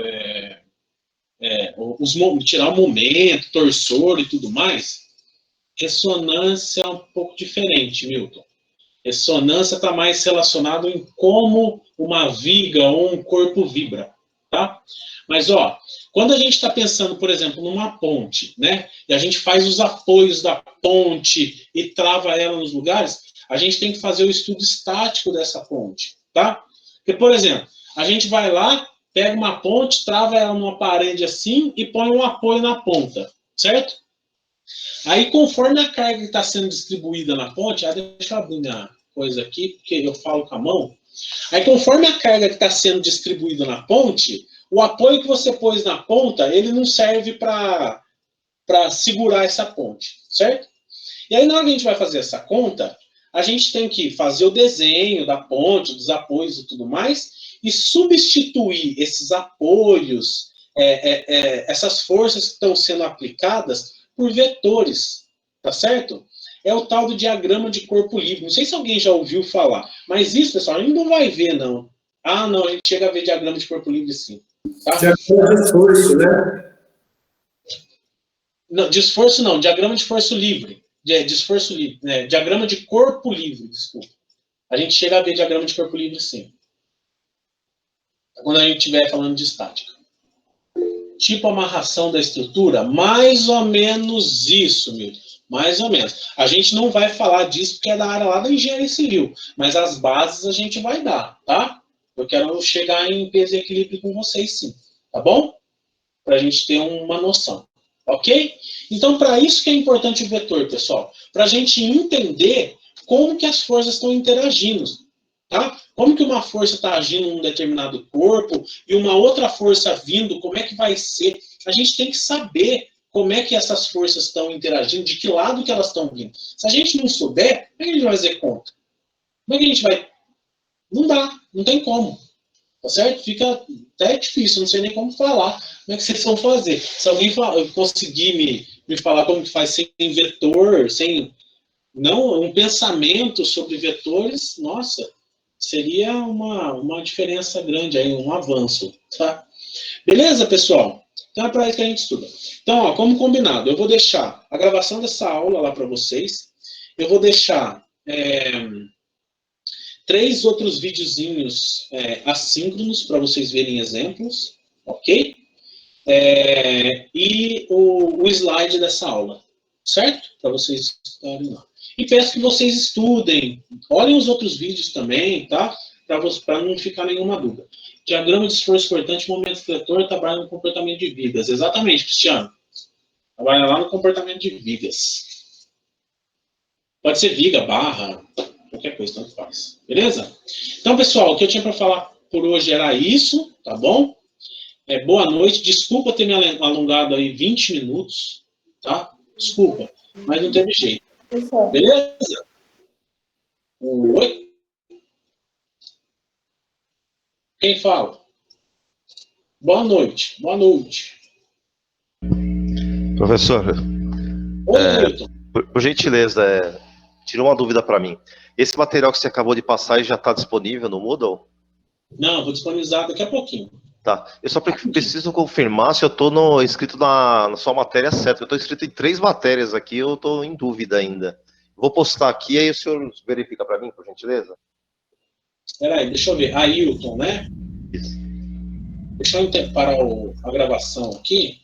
tirar o momento, torsor e tudo mais, ressonância é um pouco diferente, Milton. Ressonância está mais relacionado em como uma viga ou um corpo vibra, tá? Mas, ó, quando a gente está pensando, por exemplo, numa ponte, né? E a gente faz os apoios da ponte e trava ela nos lugares, a gente tem que fazer o estudo estático dessa ponte, tá? Porque, por exemplo, a gente vai lá, pega uma ponte, trava ela numa parede assim e põe um apoio na ponta, certo? Aí, conforme a carga que está sendo distribuída na ponte, deixa eu abrir minha coisa aqui, porque eu falo com a mão. Aí, conforme a carga que está sendo distribuída na ponte, o apoio que você pôs na ponta, ele não serve para segurar essa ponte, certo? E aí, na hora que a gente vai fazer essa conta, a gente tem que fazer o desenho da ponte, dos apoios e tudo mais, e substituir esses apoios, essas forças que estão sendo aplicadas por vetores, tá certo? É o tal do diagrama de corpo livre. Não sei se alguém já ouviu falar, mas isso, pessoal, a gente não vai ver, não. Ah, não, a gente chega a ver diagrama de corpo livre, sim. Tá? Diagrama de esforço, né? Não, de esforço não, diagrama de esforço livre. De esforço livre, né? Diagrama de corpo livre, desculpa. A gente chega a ver diagrama de corpo livre, sim. Quando a gente estiver falando de estática. Tipo amarração da estrutura, mais ou menos isso, Milton. Mais ou menos. A gente não vai falar disso porque é da área lá da engenharia civil, mas as bases a gente vai dar, tá? Eu quero chegar em peso e equilíbrio com vocês, sim. Tá bom? Para a gente ter uma noção. Ok? Então, para isso que é importante o vetor, pessoal. Para a gente entender como que as forças estão interagindo. Tá? Como que uma força está agindo em um determinado corpo e uma outra força vindo, como é que vai ser? A gente tem que saber como é que essas forças estão interagindo, de que lado que elas estão vindo. Se a gente não souber, como é que a gente vai fazer conta? Como é que a gente vai... Não dá, não tem como. Tá certo? Fica até difícil, não sei nem como falar. Como é que vocês vão fazer? Se alguém conseguir me falar como que faz sem vetor, sem... Não, um pensamento sobre vetores, nossa, seria uma diferença grande aí, um avanço, tá? Beleza, pessoal? Então é para isso que a gente estuda. Então, ó, como combinado, eu vou deixar a gravação dessa aula lá para vocês. Eu vou deixar 3 outros videozinhos assíncronos para vocês verem exemplos, ok? E o slide dessa aula, certo? Para vocês estarem lá. E peço que vocês estudem, olhem os outros vídeos também, tá? Para não ficar nenhuma dúvida. Diagrama de esforço cortante, momento fletor, trabalha no comportamento de vigas. Exatamente, Cristiano. Trabalha lá no comportamento de vigas. Pode ser viga, barra, qualquer coisa, tanto faz. Beleza? Então, pessoal, o que eu tinha para falar por hoje era isso, tá bom? Boa noite. Desculpa ter me alongado aí 20 minutos, tá? Desculpa, mas não teve jeito. Beleza? Oi? Quem fala? Boa noite. Boa noite. Professor, Oi, Milton. por gentileza, tira uma dúvida para mim. Esse material que você acabou de passar já está disponível no Moodle? Não, vou disponibilizar daqui a pouquinho. Tá. Eu só preciso confirmar se eu estou inscrito na sua matéria certa. Eu estou inscrito em 3 matérias aqui, eu estou em dúvida ainda. Vou postar aqui, aí o senhor verifica para mim, por gentileza? Espera aí, deixa eu ver. Ailton, né? Isso. Deixa eu parar a gravação aqui.